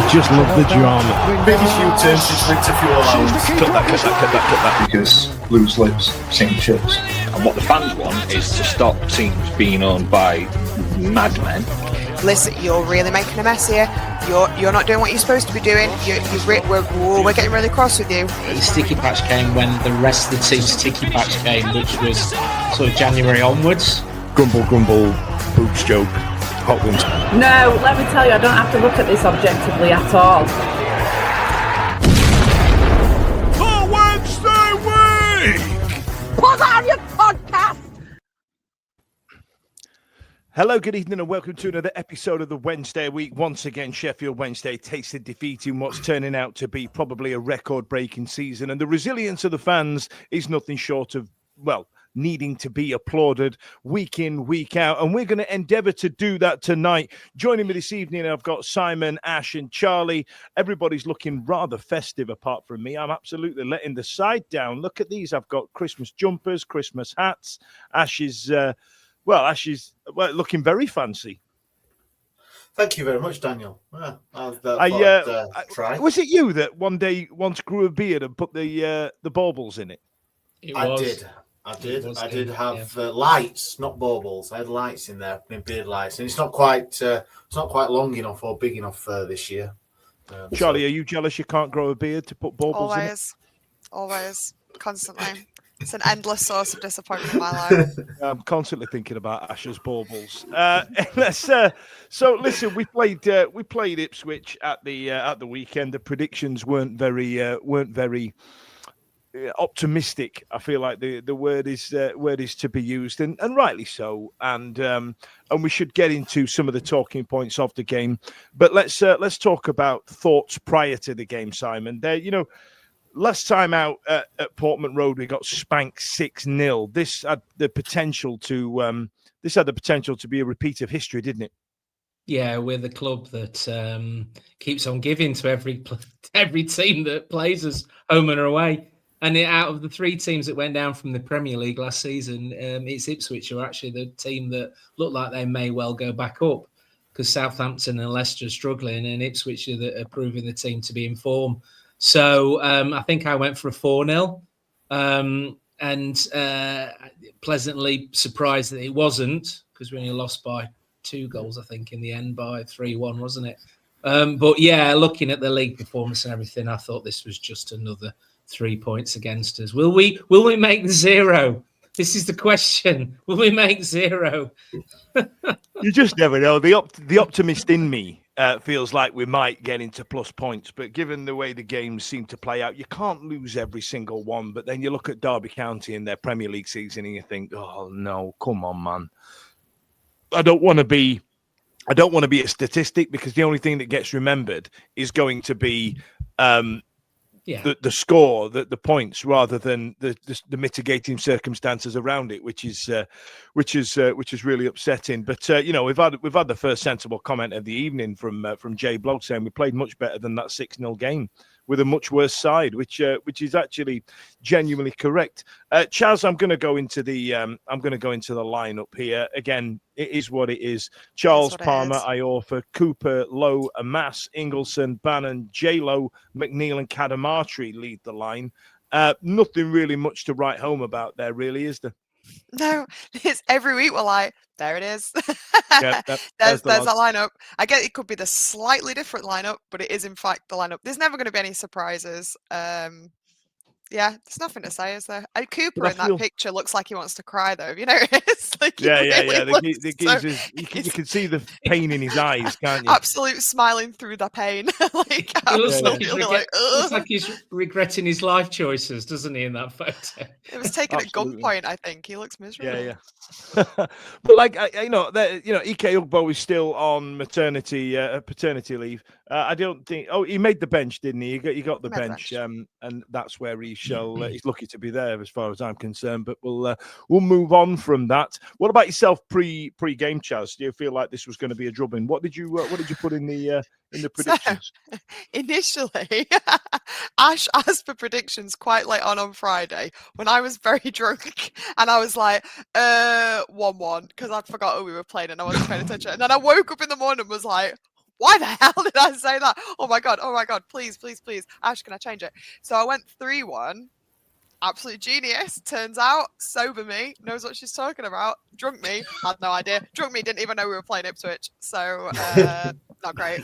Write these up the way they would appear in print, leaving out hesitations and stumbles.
just love the drama. Biggest U-turn since winter fuel allowance. Cut that. Because loose lips sink ships. And what the fans want is to stop teams being owned by madmen. Listen, you're really making a mess here. You're not doing what you're supposed to be doing. We're getting really cross with you. The sticky patch came when the rest of the team's sticky patch came, which was sort of January onwards. Grumble, boobs joke, hot ones. No, let me tell you, I don't have to look at this objectively at all. The Wednesday week! Put on your podcast! Hello, good evening, and welcome to another episode of the Wednesday week. Once again, Sheffield Wednesday tasted defeat in what's turning out to be probably a record-breaking season, and the resilience of the fans is nothing short of, well, needing to be applauded week in, week out. And we're going to endeavour to do that tonight. Joining me this evening, I've got Simon, Ash and Charlie. Everybody's looking rather festive apart from me. I'm absolutely letting the side down. Look at these. I've got Christmas jumpers, Christmas hats. Ash is looking very fancy. Thank you very much, Daniel. I've tried. Was it you that one day once grew a beard and put the baubles in it? I did have lights, not baubles. I had lights in there, beard lights, and it's not quite long enough or big enough this year. Charlie, are you jealous you can't grow a beard to put baubles in it? Always, constantly. It's an endless source of disappointment in my life. I'm constantly thinking about Ash's baubles. So listen, we played Ipswich at the weekend. The predictions weren't very optimistic. I feel like the word is to be used, and rightly so. And we should get into some of the talking points of the game. But let's talk about thoughts prior to the game, Simon. Last time out at Portman Road, we got spanked 6-0. This had the potential to be a repeat of history, didn't it? Yeah, we're the club that keeps on giving to every team that plays us home and away. And out of the three teams that went down from the Premier League last season, it's Ipswich who are actually the team that look like they may well go back up, because Southampton and Leicester are struggling, and Ipswich are proving the team to be in form. So I think I went for a 4-0 and pleasantly surprised that it wasn't, because we only lost by 2 goals, I think, in the end, by 3-1, wasn't it? But yeah, looking at the league performance and everything, I thought this was just another 3 points against us. Will we make the 0? This is the question. Will we make 0? You just never know. The optimist in me feels like we might get into plus points, but given the way the games seem to play out, you can't lose every single one. But then you look at Derby County in their Premier League season and you think, oh no, come on, man. I don't want to be a statistic, because the only thing that gets remembered is going to be the score, the points, rather than the mitigating circumstances around it, which is really upsetting. But we've had the first sensible comment of the evening from Jay Blogg saying we played much better than that 6-0 game with a much worse side, which is actually genuinely correct. Chaz, I'm going to go into the lineup here. Again, it is what it is. Charles, Palmer, Iorfa, Cooper, Lowe, Amass, Ingleson, Bannon, J-Lo, McNeil and Cadamartri lead the line. Nothing really much to write home about there, really, is there? No, it's every week we're like, there it is. Yeah, there's that lineup. I get it could be the slightly different lineup, but it is in fact the lineup. There's never going to be any surprises. Yeah, there's nothing to say, is there? And Cooper in that picture looks like he wants to cry, though. You know, it's like yeah. The geezers, you can see the pain in his eyes, can't you? Absolute smiling through the pain. Looks like he's regretting his life choices, doesn't he? In that photo, it was taken at gunpoint. I think he looks miserable. Yeah. But Ike Ugbo is still on paternity leave. I don't think. Oh, he made the bench, didn't he? He got the bench, and that's where he's lucky to be there, as far as I'm concerned. But we'll move on from that. What about yourself pre-game, Chaz? Do you feel like this was going to be a drubbing? What did you put in the predictions? So, initially, Ash asked for predictions quite late on Friday when I was very drunk, and I was like, 1-1, because I'd forgot who we were playing and I wasn't paying attention. And then I woke up in the morning and was like, why the hell did I say that? Oh my God, please. Ash, can I change it? So I went 3-1. Absolute genius. Turns out, sober me knows what she's talking about. Drunk me had no idea. Drunk me didn't even know we were playing Ipswich. So not great.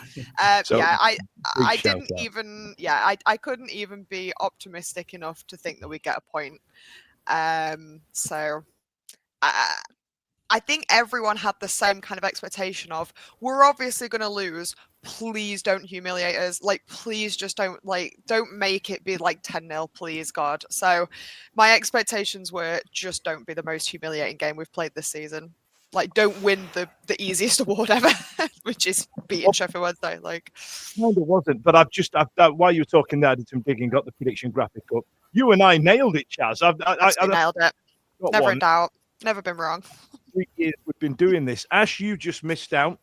So, yeah, I shout didn't out. even. Yeah, I couldn't even be optimistic enough to think that we'd get a point. So I think everyone had the same kind of expectation of, we're obviously going to lose. Please don't humiliate us. Like, please just don't make it be like 10-0, please, God. So my expectations were, just don't be the most humiliating game we've played this season. Like, don't win the easiest award ever, which is beating Sheffield Wednesday. Like, kind of wasn't, but while you were talking there, I did some digging, got the prediction graphic up. You and I nailed it, Chaz. I nailed it. Never in doubt. Never been wrong. 3 years we've been doing this. Ash, you just missed out.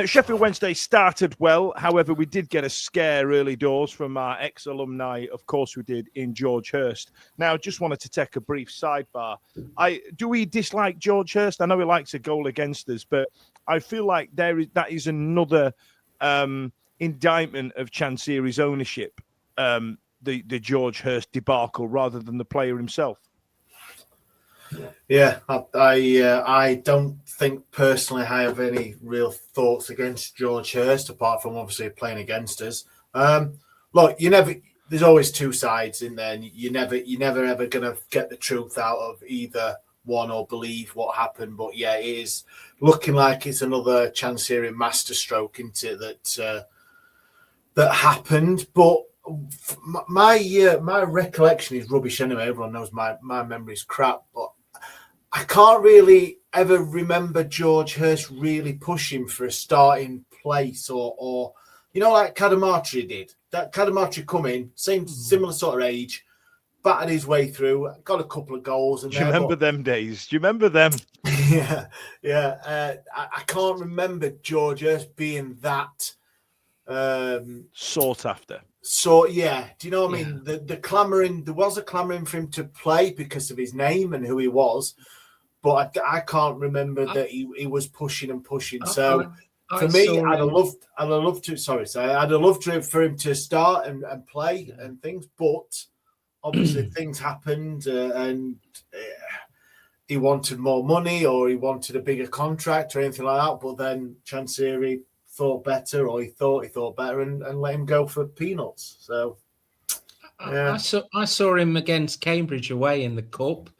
Sheffield Wednesday started well. However, we did get a scare early doors from our ex-alumni. Of course, we did in George Hurst. Now, just wanted to take a brief sidebar. Do we dislike George Hurst? I know he likes a goal against us, but I feel like that is another indictment of Chancery's ownership, the George Hurst debacle, rather than the player himself. Yeah, I don't think personally I have any real thoughts against George Hurst, apart from obviously playing against us. Look, there's always two sides in there, and you're never ever gonna get the truth out of either one or believe what happened. But yeah, it is looking like it's another Chancery masterstroke into that happened. But my recollection is rubbish anyway. Everyone knows my memory's crap, but I can't really ever remember George Hurst really pushing for a starting place or like Cadamartri did. That Cadamartri come in, similar sort of age, battered his way through, got a couple of goals. Do you remember them days? Do you remember them? Yeah. I can't remember George Hurst being that sought after. So yeah, do you know what I mean? The clamoring, there was a clamoring for him to play because of his name and who he was, but I can't remember that he was pushing and pushing. So for me, I'd have loved to for him to start and play and things, but obviously things happened and he wanted more money or he wanted a bigger contract or anything like that. But then Chancery thought better, or he thought better, and let him go for peanuts. So yeah. I saw him against Cambridge away in the cup a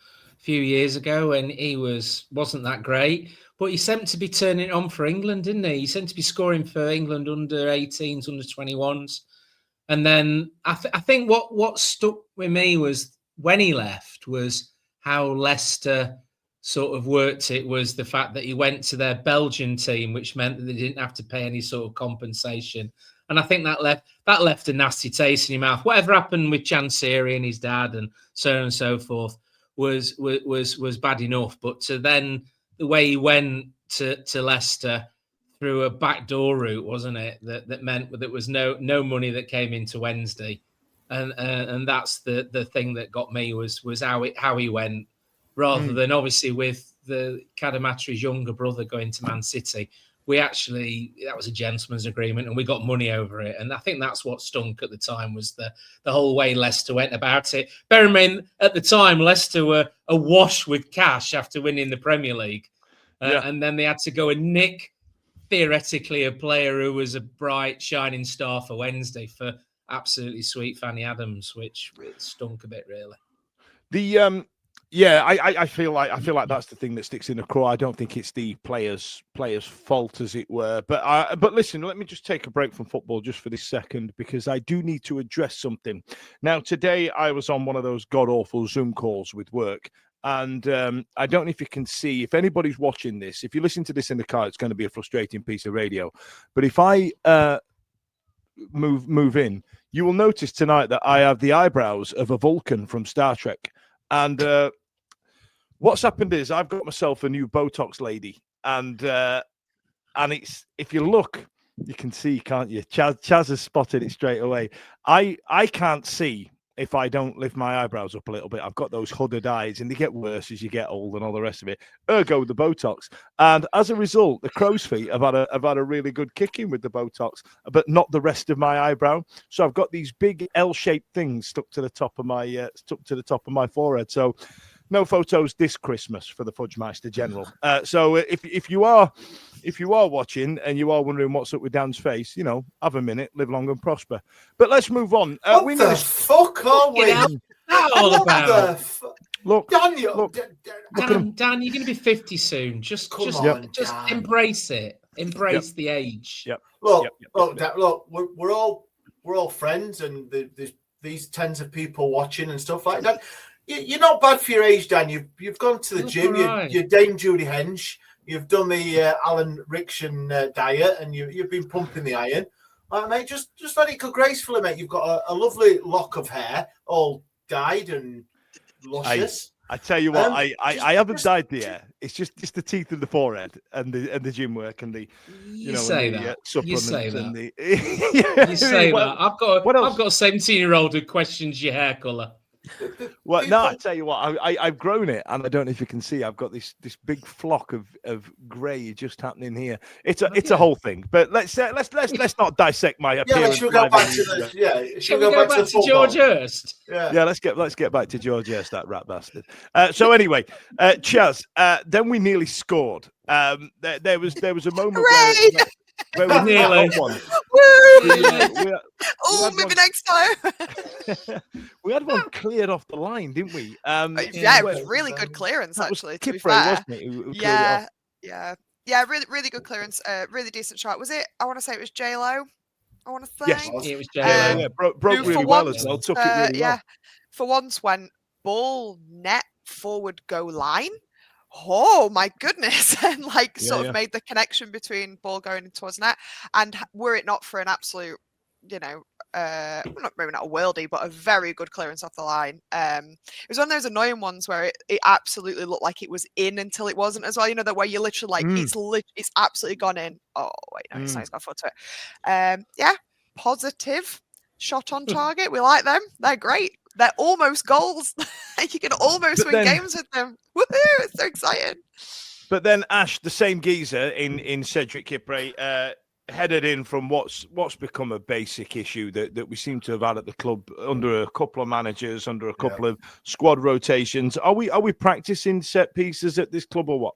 few years ago, and he wasn't that great. But he seemed to be turning it on for England, didn't he? He seemed to be scoring for England under 18s, under 21s. And then I think what stuck with me was when he left was how Leicester sort of worked it, was the fact that he went to their Belgian team, which meant that they didn't have to pay any sort of compensation. And I think that left a nasty taste in your mouth. Whatever happened with Chancery and his dad and so on and so forth was bad enough. But to then the way he went to Leicester through a backdoor route, wasn't it? That meant that there was no money that came into Wednesday, and that's the thing that got me was how he went, rather than obviously with the Cadamartri's younger brother going to Man City. That was a gentleman's agreement and we got money over it. And I think that's what stunk at the time, was the whole way Leicester went about it. Bear in mind, at the time, Leicester were awash with cash after winning the Premier League. And then they had to go and nick, theoretically, a player who was a bright, shining star for Wednesday for absolutely sweet Fanny Adams, which stunk a bit, really. I feel like that's the thing that sticks in the craw. I don't think it's the players' fault, as it were. But listen, let me just take a break from football just for this second, because I do need to address something. Now, today I was on one of those god awful Zoom calls with work, and I don't know if you can see, if anybody's watching this, if you listen to this in the car, it's going to be a frustrating piece of radio. But if I move in, you will notice tonight that I have the eyebrows of a Vulcan from Star Trek. And what's happened is I've got myself a new Botox lady, and it's, if you look, you can see, can't you? Chaz has spotted it straight away. I can't see if I don't lift my eyebrows up a little bit. I've got those hooded eyes, and they get worse as you get old and all the rest of it. Ergo, the Botox, and as a result, the crow's feet have had a really good kick in with the Botox, but not the rest of my eyebrow. So I've got these big L-shaped things stuck to the top of my forehead. So no photos this Christmas for the Fudgemeister General. So if you are watching and you are wondering what's up with Dan's face, have a minute, live long and prosper. But let's move on. What the fuck are we? All about? Look, Dan, Dan, you're going to be 50 soon. Just embrace it. Embrace the age. Yep. Look, we're all friends, and there's these tens of people watching and stuff like that. You're not bad for your age, Dan. You've gone to the gym. Right. You're Dame Judy Hench. You've done the Alan Rickson diet, and you've been pumping the iron. Mate, just let it go gracefully, mate. You've got a lovely lock of hair, all dyed and luscious. I tell you what, I haven't dyed the hair. It's just the teeth and the forehead and the gym work and the you say that. You say that. You say that. I've got a 17-year-old who questions your hair colour. Well, no, I tell you what, I've grown it, and I don't know if you can see. I've got this big flock of grey just happening here. It's a whole thing. But let's not dissect my appearance. Shall we go back to George Hurst? Yeah, let's get back to George Hurst, that rat bastard. So ananyway, Chaz, then we nearly scored. There was a moment where we nearly won. Maybe next time. We had one cleared off the line, didn't we? It was really good clearance, actually. To be fair, really good clearance. Really decent shot. Was it? I want to say it was J-Lo. I want to say. Yes, it was J-Lo. Broke really well as well. Took it really well. For once, went ball net forward go line. Oh my goodness! And sort of made the connection between ball going towards net, and were it not for an absolute, maybe not a worldie, but a very good clearance off the line. It was one of those annoying ones where it absolutely looked like it was in until it wasn't as well. That where you're literally it's absolutely gone in. Oh wait, no, it's got foot to it. Positive shot on target. We like them. They're great. They're almost goals. You can almost win games with them. Woohoo! It's so exciting. But then Ash, the same geezer in Cedric Kipre, headed in from what's become a basic issue that we seem to have had at the club under a couple of managers, under a couple of squad rotations. Are we practicing set pieces at this club or what?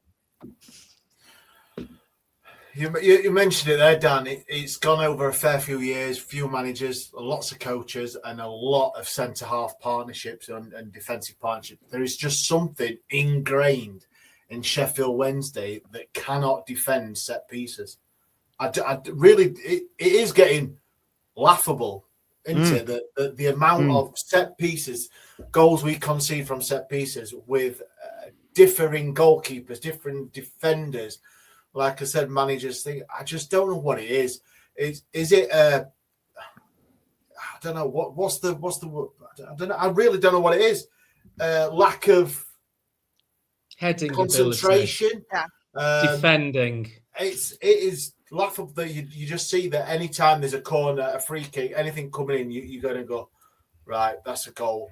You mentioned it there, Dan. It's gone over a fair few years, few managers, lots of coaches, and a lot of centre-half partnerships and defensive partnerships. There is just something ingrained in Sheffield Wednesday that cannot defend set pieces. It is getting laughable, isn't it? The amount of set pieces, goals we concede from set pieces with differing goalkeepers, different defenders. Like I said, managers think, I just don't know what it is. Is it I don't know what's the I don't know. I really don't know what it is. Lack of heading concentration, defending. It is laughable that you just see that anytime there's a corner, a free kick, anything coming in, you're going to go, right, that's a goal.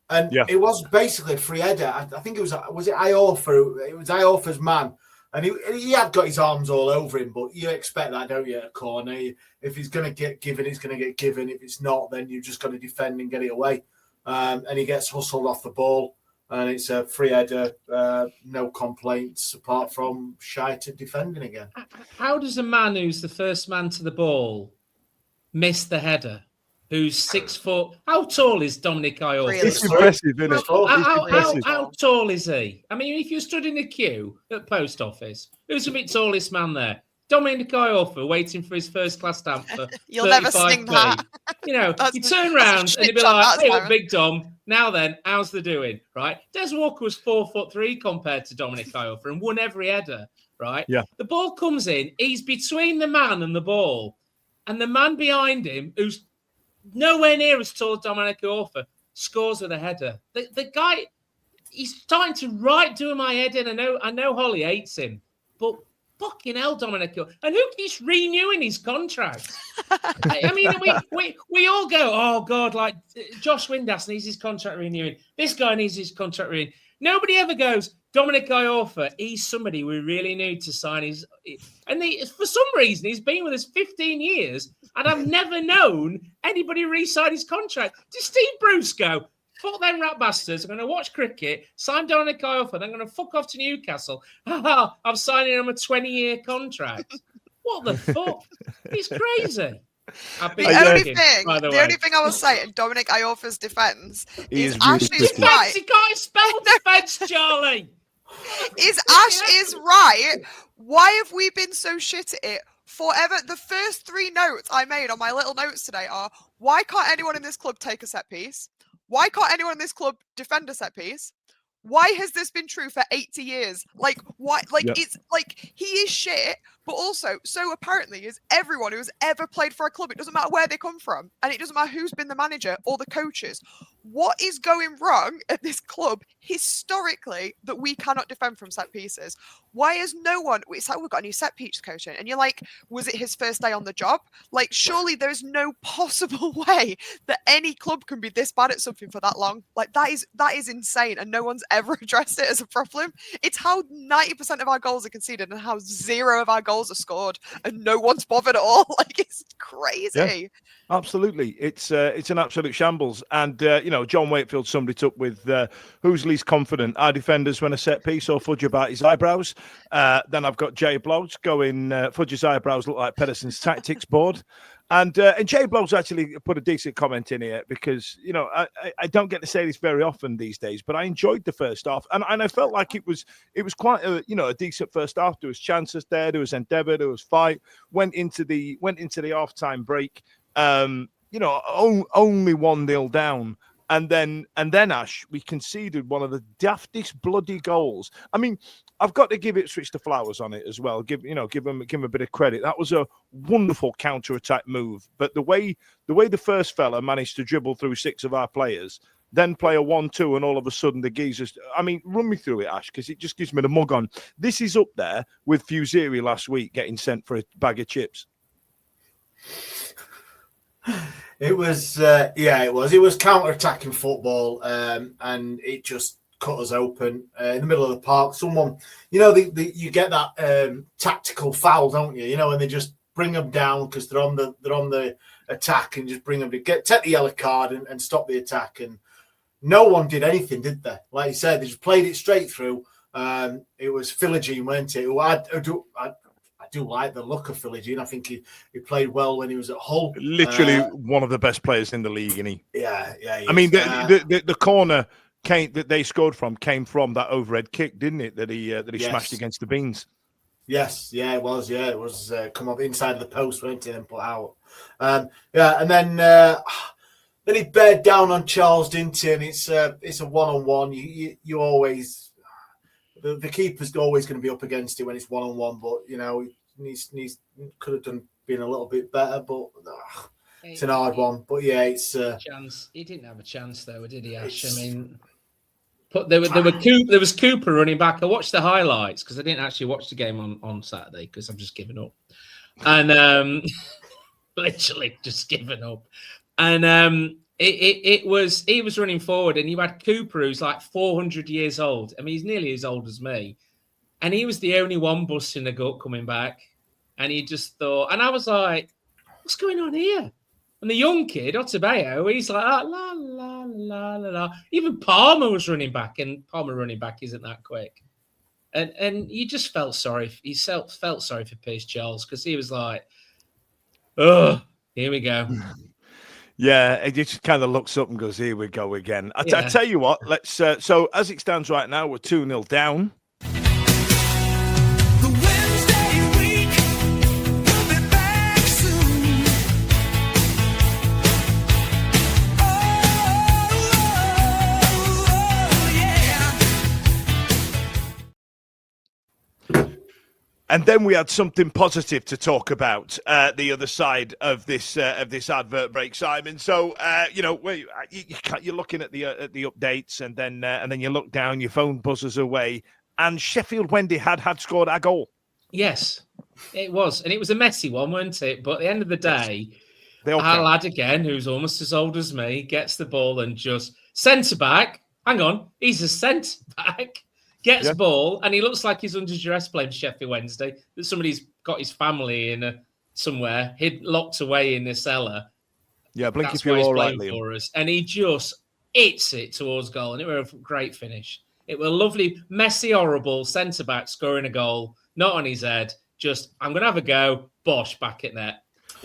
And it was basically a free header. I think it was it Iorfa? It was Iorfa's man. And he had got his arms all over him, but you expect that, don't you, at a corner? If he's going to get given, he's going to get given. If it's not, then you're just going to defend and get it away. And he gets hustled off the ball, and it's a free header, no complaints apart from shy to defending again. How does a man who's the first man to the ball miss the header? Who's 6 foot? How tall is Dominic Iorfa? It's impressive, isn't it? How tall is he? I mean, if you stood in a queue at post office, who's the tallest man there? Dominic Iorfa waiting for his first class stamp for You'll never sing that. You turn around and you'd be like, "Hey, Big Dom. Now then, how's the doing?" Right? Des Walker was 4'3" compared to Dominic Iorfa and won every header. Right? Yeah. The ball comes in. He's between the man and the ball, and the man behind him, who's nowhere near as tall as Dominic Iorfa, scores with a header. The guy, he's starting to do my head in. I know Holly hates him, but fucking hell, Dominic. And who keeps renewing his contract? I mean, we all go, oh, God, like Josh Windass needs his contract renewing. This guy needs his contract renewing. Nobody ever goes, Dominic Iorfa, he's somebody we really need to sign his. And for some reason, he's been with us 15 years, and I've never known anybody re-sign his contract. Did Steve Bruce go, fuck them rat bastards, I'm going to watch cricket, sign Dominic Iorfa, then I'm going to fuck off to Newcastle. I'm signing him a 20-year contract. What the fuck? He's crazy. The only thing I will say in Dominic Iorfa's defence is Ash is right. He can't spell defence, Charlie. Ash is right. Why have we been so shit at it forever? The first 3 notes I made on my little notes today are, why can't anyone in this club take a set piece? Why can't anyone in this club defend a set piece? Why has this been true for 80 years? Like, why? Like, It's like he is shit, but also, so apparently is everyone who's ever played for a club. It doesn't matter where they come from, and it doesn't matter who's been the manager or the coaches. What is going wrong at this club historically that we cannot defend from set pieces? Why is no one? It's like we've got a new set piece coach in, and you're like, was it his first day on the job? Like, surely there's no possible way that any club can be this bad at something for that long. Like, that is insane, and no one's ever addressed it as a problem. It's how 90% of our goals are conceded and how 0 of our goals are scored, and no one's bothered at all. Like, it's crazy. Yeah, absolutely, it's an absolute shambles. And John Wakefield summed it up with who's least confident, our defenders when a set piece or Fudge about his eyebrows. Then I've got Jay Blogs going, Fudge's eyebrows look like Pedersen's tactics board. And Jay Blogs actually put a decent comment in here because, I don't get to say this very often these days, but I enjoyed the first half. And I felt like it was quite a decent first half. There was chances there. There was endeavour. There was fight. Went into the half-time break. Only 1-0 down. And then Ash, we conceded one of the daftest bloody goals. I mean, I've got to give Ipswich the flowers on it as well. Give them a bit of credit. That was a wonderful counter-attack move. But the way the first fella managed to dribble through 6 of our players, then play a 1-2, and all of a sudden the geezers. I mean, run me through it, Ash, because it just gives me the mug on. This is up there with Fusiri last week getting sent for a bag of chips. It was, it was counter-attacking football, and it just cut us open in the middle of the park. Someone, you get that tactical foul, don't you? And they just bring them down because they're on the attack, and just bring them to take the yellow card and stop the attack. And no one did anything, did they? Like you said, they just played it straight through. It was Philogene, weren't it? I do like the look of Philogene. I think he played well when he was at Hull. Literally one of the best players in the league, isn't he? Yeah. I mean, the corner that they scored from came from that overhead kick, didn't it? That he smashed against the beans. Yes, it was. Yeah, it was come up inside of the post, went in and put out. And then he bared down on Charles, didn't he? And it's a one-on-one. You always. The keeper's always going to be up against it when it's one-on-one, but he could have been a little bit better, but it's an hard one. But yeah, it's chance. He didn't have a chance though, did he, Ash? I mean, there was Cooper running back. I watched the highlights because I didn't actually watch the game on Saturday because I'm just giving up, and literally just giving up, and he was running forward, and you had Cooper, who's like 400 years old. I mean, he's nearly as old as me, and he was the only one busting the gut coming back. And he just thought, and I was like, "What's going on here?" And the young kid, Otabeo, he's like, la la la la la. Even Palmer was running back, and Palmer running back isn't that quick. And you just felt sorry. He felt sorry for Pierce Charles because he was like, "Oh, here we go." Yeah, it just kind of looks up and goes, "Here we go again." I tell you what, let's. So as it stands right now, we're 2-0 down. The Wednesday week will be back soon. Oh, yeah. And then we had something positive to talk about the other side of this advert break, Simon. So you're looking at the updates, and then you look down, your phone buzzes away, and Sheffield Wednesday had scored a goal. Yes, it was. And it was a messy one, wasn't it? But at the end of the day, They all our count. lad again, who's almost as old as me, gets the ball and just centre back. Hang on, he's a centre back. Gets ball, and he looks like he's under duress playing Sheffield Wednesday. That somebody's got his family in somewhere, locked away in the cellar. Yeah, blink That's if you're why he's all right, playing Liam. for us. And he just hits it towards goal, and it was a great finish. It was lovely, messy, horrible centre back scoring a goal, not on his head. Just, I'm going to have a go. Bosh, back at net.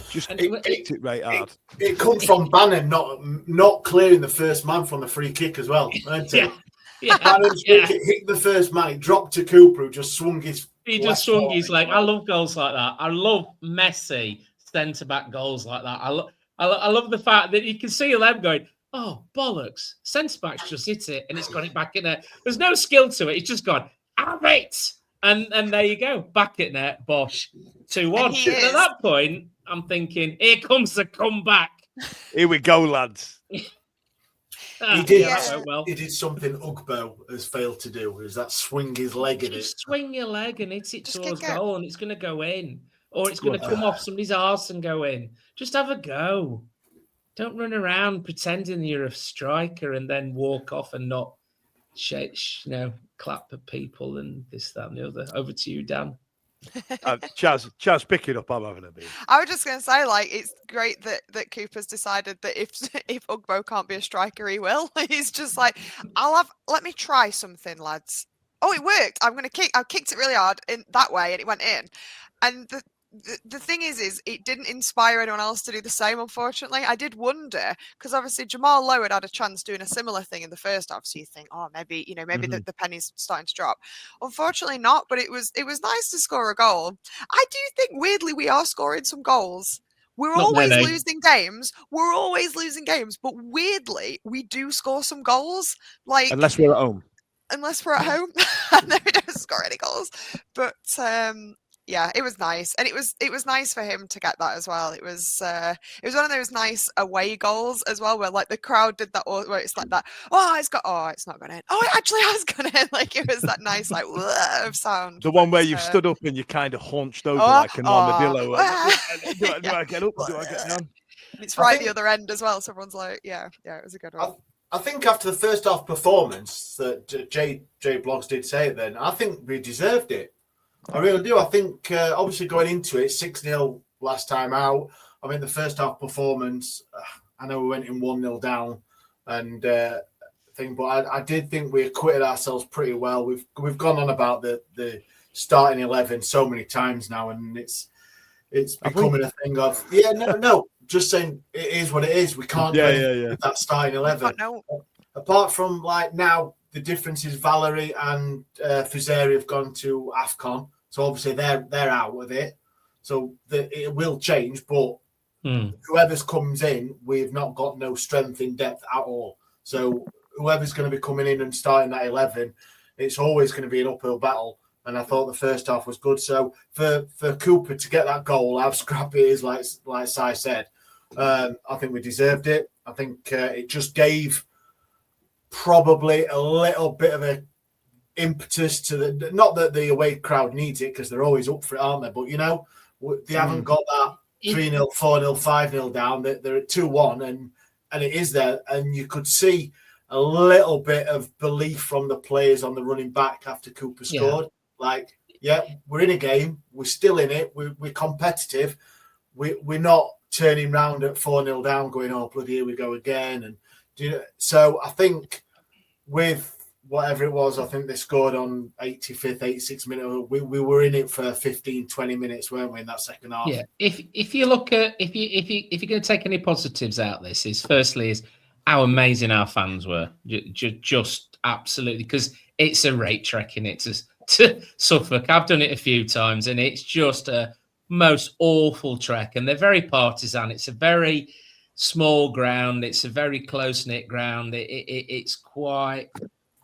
Just kicked it right hard. It comes from Bannon not clearing the first man from the free kick as well. Bannon's free kick hit the first man. It dropped to Cooper, who just swung his. He just swung his leg. I love goals like that. I love messy centre back goals like that. I love the fact that you can see them going, oh, bollocks. Centre back's just hit it and it's got it back in there. There's no skill to it. It's just gone, have it. And there you go. Back at net, Bosh. 2-1. And at that point, I'm thinking, here comes the comeback. Here we go, lads. He did something Ugbo has failed to do, is that swing his leg at it. Swing your leg and hit it towards goal and it's going to go in. Or it's going to come off somebody's arse and go in. Just have a go. Don't run around pretending you're a striker and then walk off and not clap at people and this, that, and the other. Over to you, Dan. Chaz, pick it up. I'm having a beer. I was just going to say, it's great that Cooper's decided that if Ugbo can't be a striker, he will. He's just like, let me try something, lads. Oh, it worked. I kicked it really hard in that way, and it went in. And the thing is it didn't inspire anyone else to do the same, unfortunately. I did wonder, because obviously Jamal Lowe had a chance doing a similar thing in the first half, so you think, oh, maybe the penny's starting to drop. Unfortunately not, but it was nice to score a goal. I do think, weirdly, we are scoring some goals. We're always losing games, but weirdly, we do score some goals. Unless we're at home. I know we don't score any goals, but yeah, it was nice, and it was nice for him to get that as well. It was one of those nice away goals as well, where the crowd did that, where it's like that. It's not going in. Oh, it actually has gone in. It was that nice sound. The one where you've stood up and you kind of hunched over like an armadillo. Do I get up? Do I get down? It's the other end as well. So everyone's like, yeah, it was a good one. I think after the first half performance that Jay Bloggs did say it then, I think we deserved it. I really do. I think, obviously, going into it, 6-0 last time out. I mean, the first half performance, I know we went in 1-0 down and but I did think we acquitted ourselves pretty well. We've gone on about the starting 11 so many times now, and it's becoming a thing of, just saying it is what it is. We can't do with that starting 11. Apart from, now, the difference is Valerie and Fuseri have gone to AFCON. So obviously they're out with it. So it will change, but whoever's comes in, we've not got no strength in depth at all. So whoever's going to be coming in and starting that 11, it's always going to be an uphill battle. And I thought the first half was good. So for Cooper to get that goal, how scrappy it is, like Si said, I think we deserved it. I think it just gave probably a little bit of a impetus to not that the away crowd needs it, because they're always up for it, aren't they? But they haven't got that 3-0, 4-0, 5-0 down. They're at 2-1 and it is there, and you could see a little bit of belief from the players on the running back after Cooper scored. We're in a game, we're still in it, we're competitive, we're not turning round at 4-0 down going, oh bloody, here we go again. And so I think with whatever it was, I think they scored on 85th, 86th minute. We were in it for 15, 20 minutes, weren't we, in that second half? Yeah. If you look at if you're going to take any positives out of this, firstly is how amazing our fans were. Just absolutely, because it's a rate trek in it to Suffolk. I've done it a few times, and it's just a most awful trek. And they're very partisan. It's a very small ground. It's a very close knit ground. It's quite.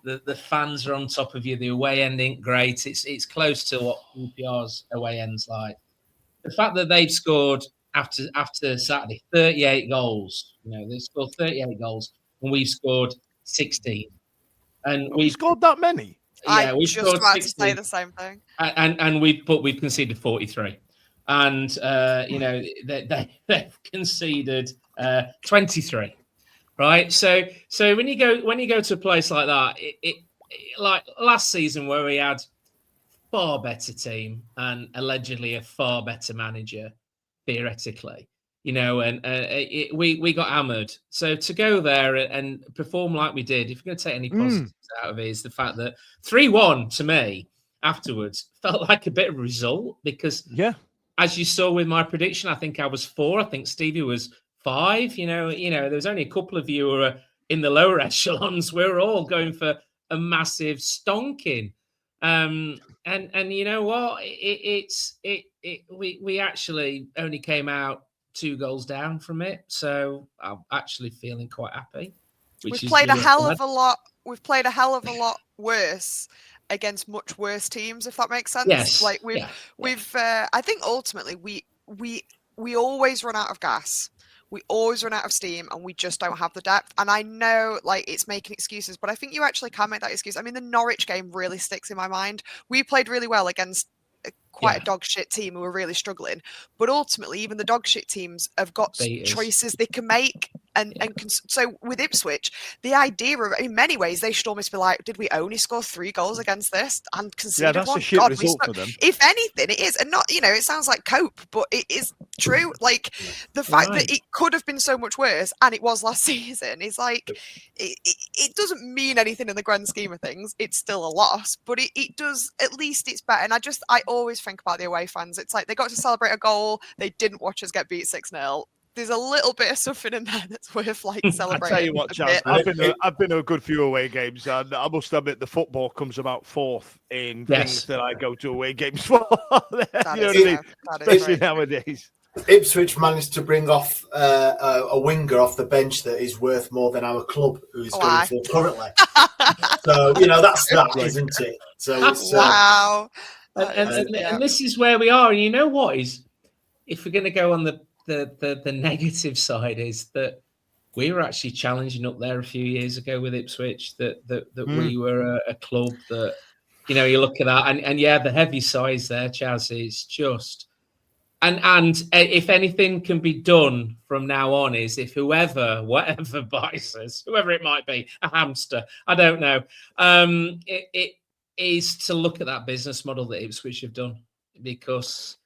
The fans are on top of you. The away end ain't great. It's close to what UPR's away end's like. The fact that they've scored after Saturday 38 goals. They scored 38 goals and we've scored 16. And we've scored that many. Yeah, we just scored about to 60, say the same thing. and we've conceded 43, and they've conceded 23. Right, so when you go to a place like that, it like last season where we had far better team and allegedly a far better manager, theoretically, and we got hammered. So to go there and perform like we did, if you're going to take any positives out of it, is the fact that 3-1 to me afterwards felt like a bit of a result because, as you saw with my prediction, I think I was 4. I think Stevie was 5. There was only a couple of you who were in the lower echelons. We were all going for a massive stonking. And you know what? We actually only came out 2 goals down from it, so I'm actually feeling quite happy. We've played a hell of a lot. We've played a hell of a lot worse against much worse teams, if that makes sense. Yes. Like we've. I think ultimately we always run out of gas. We always run out of steam, and we just don't have the depth. And I know, like, it's making excuses, but I think you actually can make that excuse. I mean, the Norwich game really sticks in my mind. We played really well against quite a dog shit team who were really struggling, but ultimately, even the dog shit teams have got choices they can make. So with Ipswich, the idea of, in many ways, they should almost be like, did we only score 3 goals against this and conceded that's one? a shit result for them. If anything, it is, and not, it sounds like cope, but it is true. Like the fact that it could have been so much worse, and it was last season, is like it doesn't mean anything in the grand scheme of things. It's still a loss, but it does, at least it's better. And I always think about the away fans. It's like they got to celebrate a goal. They didn't watch us get beat 6-0. There's a little bit of something in there that's worth like celebrating. I tell you what, Chaz, I've been to a good few away games, and I must admit the football comes about 4th in things that I go to away games for. You know what I mean? Especially nowadays. Ipswich managed to bring off a winger off the bench that is worth more than our club who's going for currently. So that's that, isn't it? So it's, wow. And this is where we are. And you know what is, if we're going to go on the negative side, is that we were actually challenging up there a few years ago with Ipswich. That we were a club that, you look at that, and the heavy size there, Chaz, is just. And if anything can be done from now on, is if whatever buys us, whoever it might be, a hamster, I don't know, it is to look at that business model that Ipswich have done, because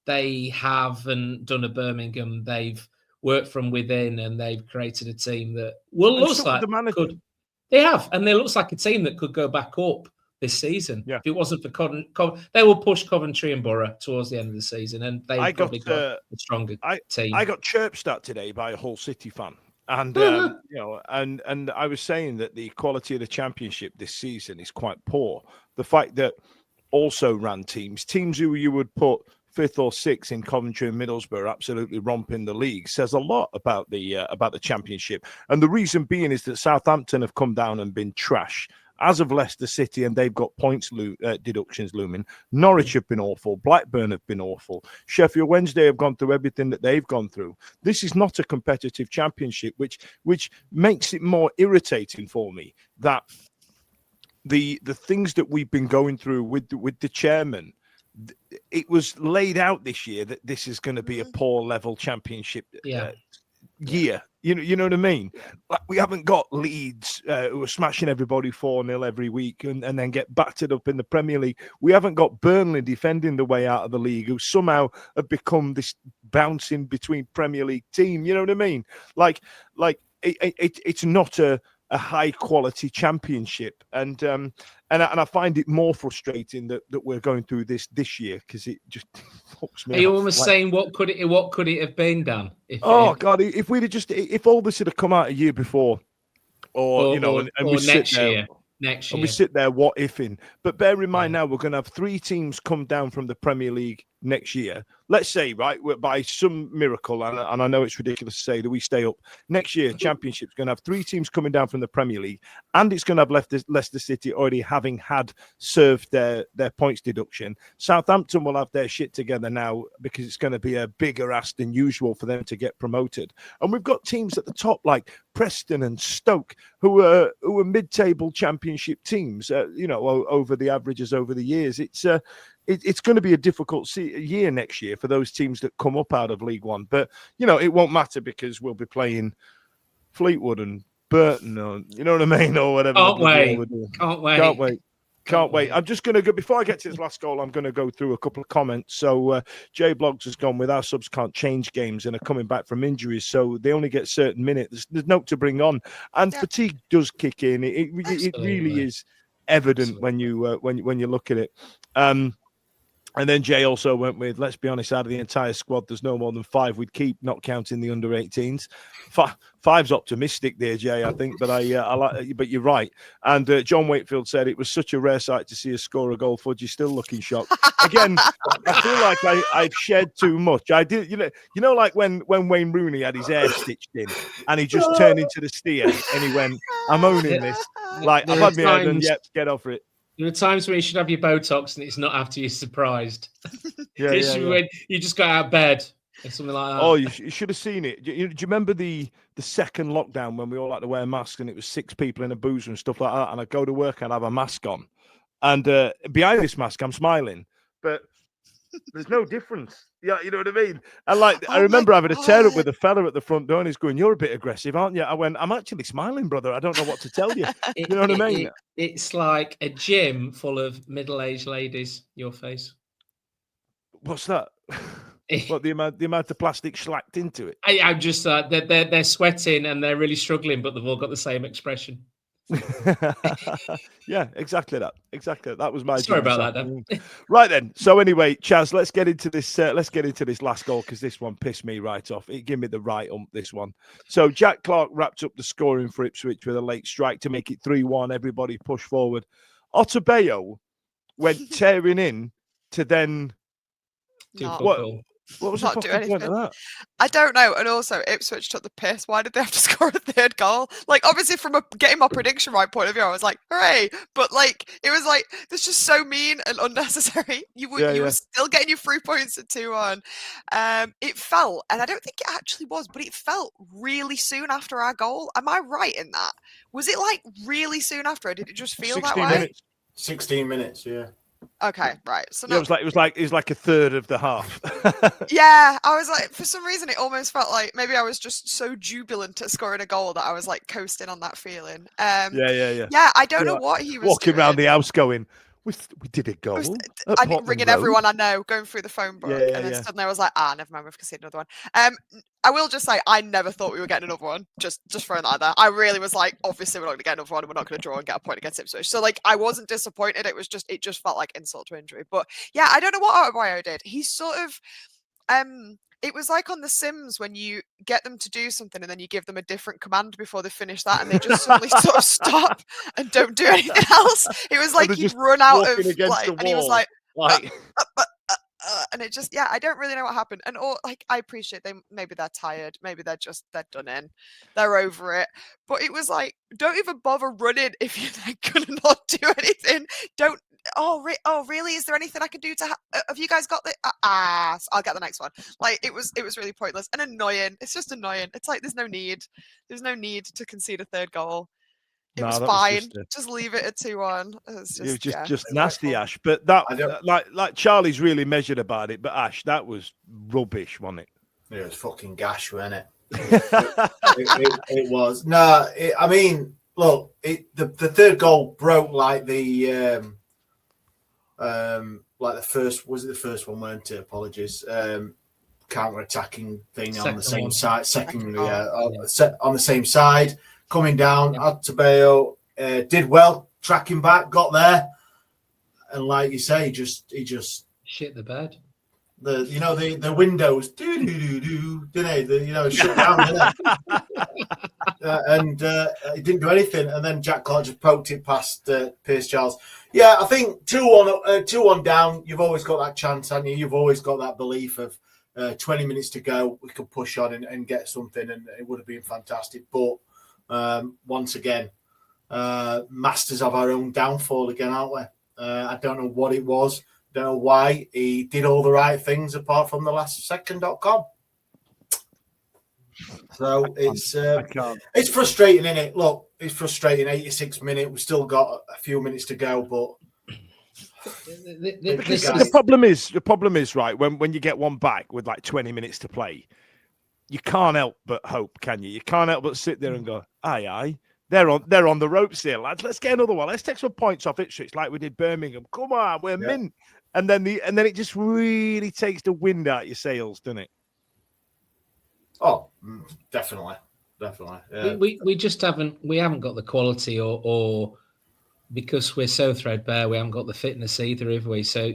they haven't done a Birmingham. They've worked from within, and they've created a team that looks like could. They have, and it looks like a team that could go back up this season. Yeah. If it wasn't for they will push Coventry and Borough towards the end of the season, and they've got a stronger team. I got chirped at today by a Hull City fan, and and I was saying that the quality of the Championship this season is quite poor. The fact that also ran teams who you would put 5th or 6th in Coventry and Middlesbrough absolutely romping the league says a lot about the Championship. And the reason being is that Southampton have come down and been trash, as of Leicester City, and they've got points deductions looming. Norwich have been awful. Blackburn have been awful. Sheffield Wednesday have gone through everything that they've gone through. This is not a competitive Championship, which makes it more irritating for me that the things that we've been going through with the chairman. It was laid out this year that this is going to be a poor level Championship year. You know what I mean? Like, we haven't got Leeds who are smashing everybody 4-0 every week and then get battered up in the Premier League. We haven't got Burnley defending the way out of the league, who somehow have become this bouncing between Premier League team. You know what I mean? Like it's not a high quality Championship, and I find it more frustrating that we're going through this year, because it just fucks me. Are you almost saying what could it have been, Dan? If we'd have if all this had come out a year before, or we sit there next year, and we sit there what ifing. But bear in mind now we're going to have 3 teams come down from the Premier League next year, let's say, right, by some miracle, and I know it's ridiculous to say that we stay up next year, Championship's going to have 3 teams coming down from the Premier League, and it's going to have Leicester City already having had served their points deduction. Southampton will have their shit together now because it's going to be a bigger ask than usual for them to get promoted. And we've got teams at the top like Preston and Stoke who are mid-table Championship teams, over the averages over the years. It's going to be a difficult year next year for those teams that come up out of League One. But, it won't matter because we'll be playing Fleetwood and Burton, or, you know what I mean, or whatever. Can't wait. I'm just going to go, before I get to this last goal, I'm going to go through a couple of comments. So Jay Blogs has gone with our subs can't change games and are coming back from injuries, so they only get certain minutes. There's no to bring on. And fatigue does kick in. It really is evident when you look at it. And then Jay also went with, let's be honest, out of the entire squad, there's no more than 5 we'd keep, not counting the under-18s. 5's optimistic there, Jay, I think, but I like. But you're right. And John Wakefield said it was such a rare sight to see us score a goal. Fudge, still looking shocked. Again, I feel like I've shared too much. I did, like when Wayne Rooney had his hair stitched in and he just turned into the steer and he went, I'm owning this. Like, I've had my hair done, yep, get off it. There are times when you should have your Botox and it's not after you're surprised. When you just got out of bed or something like that. Oh, you should have seen it. Do you remember the second lockdown when we all had to wear masks and it was 6 people in a boozer and stuff like that? And I'd go to work and I'd have a mask on. And behind this mask, I'm smiling. But there's no difference. Yeah, you know what I mean? And I remember having a tear up with a fella at the front door and he's going, you're a bit aggressive, aren't you? I went, I'm actually smiling, brother. I don't know what to tell you. You know what I mean? It's like a gym full of middle-aged ladies, your face. What's that? What, the amount of plastic slacked into it? I'm just they're sweating and they're really struggling, but they've all got the same expression. Yeah, exactly that. That was my. Sorry about that, Dan. Right then. So anyway, Chaz, let's get into this. Let's get into this last goal because this one pissed me right off. It gave me the right this one. So Jack Clark wrapped up the scoring for Ipswich with a late strike to make it 3-1. Everybody pushed forward. Otabayo went tearing in to then. What was the fucking point of that? I don't know. And also, Ipswich took the piss. Why did they have to score a 3rd goal? Like, obviously, from getting my prediction right point of view, I was like, hooray! But it was like, that's just so mean and unnecessary. You were still getting your 3 points at 2-1. It felt, and I don't think it actually was, but it felt really soon after our goal. Am I right in that? Was it really soon after, or did it just feel that way? Minutes. 16 minutes, yeah. Okay, right. So it was like a third of the half. Yeah, I was like, for some reason, it almost felt like maybe I was just so jubilant at scoring a goal that I was coasting on that feeling. Yeah, I don't know what he was walking around the house going, we did a goal. I'm ringing everyone I know, going through the phone book, and then suddenly I was like, never mind, we've conceded another one. I will just say, I never thought we were getting another one. Just throwing that out there. I really was like, obviously we're not going to get another one, and we're not going to draw and get a point against Ipswich. So I wasn't disappointed. It just felt like insult to injury. But yeah, I don't know what Otabayo did. He sort of, it was like on The Sims when you get them to do something and then you give them a different command before they finish that, and they just suddenly sort of stop and don't do anything else. It was like he'd run out of and he was like. And it just, I don't really know what happened. And I appreciate maybe they're tired, maybe they're done in, they're over it. But it was like, don't even bother running if you're gonna not do anything. Don't. Oh, really? Is there anything I can do to? Have you guys got the? I'll get the next one. It was really pointless and annoying. It's just annoying. It's like there's no need to concede a 3rd goal. It was fine. Just leave it at 2-1. It was just nasty, Ash. But that, like Charlie's really measured about it. But Ash, that was rubbish, wasn't it? It was fucking gash, wasn't it? It was. No, I mean, look, the 3rd goal broke the first. Was it the first one? Weren't it? Apologies. Counter-attacking thing on the same side. Second, on the same side. Coming down, Otabayo did well, tracking back, got there, and like you say, he just shit the bed. the windows didn't they? Shut down, didn't they? He didn't do anything, and then Jack Clark just poked it past Pierce Charles. Yeah, I think 2-1 down. You've always got that chance, haven't you? You've always got that belief of 20 minutes to go. We could push on and get something, and it would have been fantastic. But once again, masters of our own downfall again, aren't we? I don't know what it was. Don't know why. He did all the right things apart from the last second.com. So it's frustrating, isn't it? Look, it's frustrating. 86 minutes. We've still got a few minutes to go, but the problem is right when you get one back with like 20 minutes to play, you can't help but hope, can you? You can't help but sit there and go, aye. They're on the ropes here, lads. Let's get another one. Let's take some points off Ipswich like we did Birmingham. Come on, we're mint. And then it just really takes the wind out your sails, doesn't it? Oh, definitely. Yeah. We just haven't got the quality, or because we're so threadbare, we haven't got the fitness either, have we? So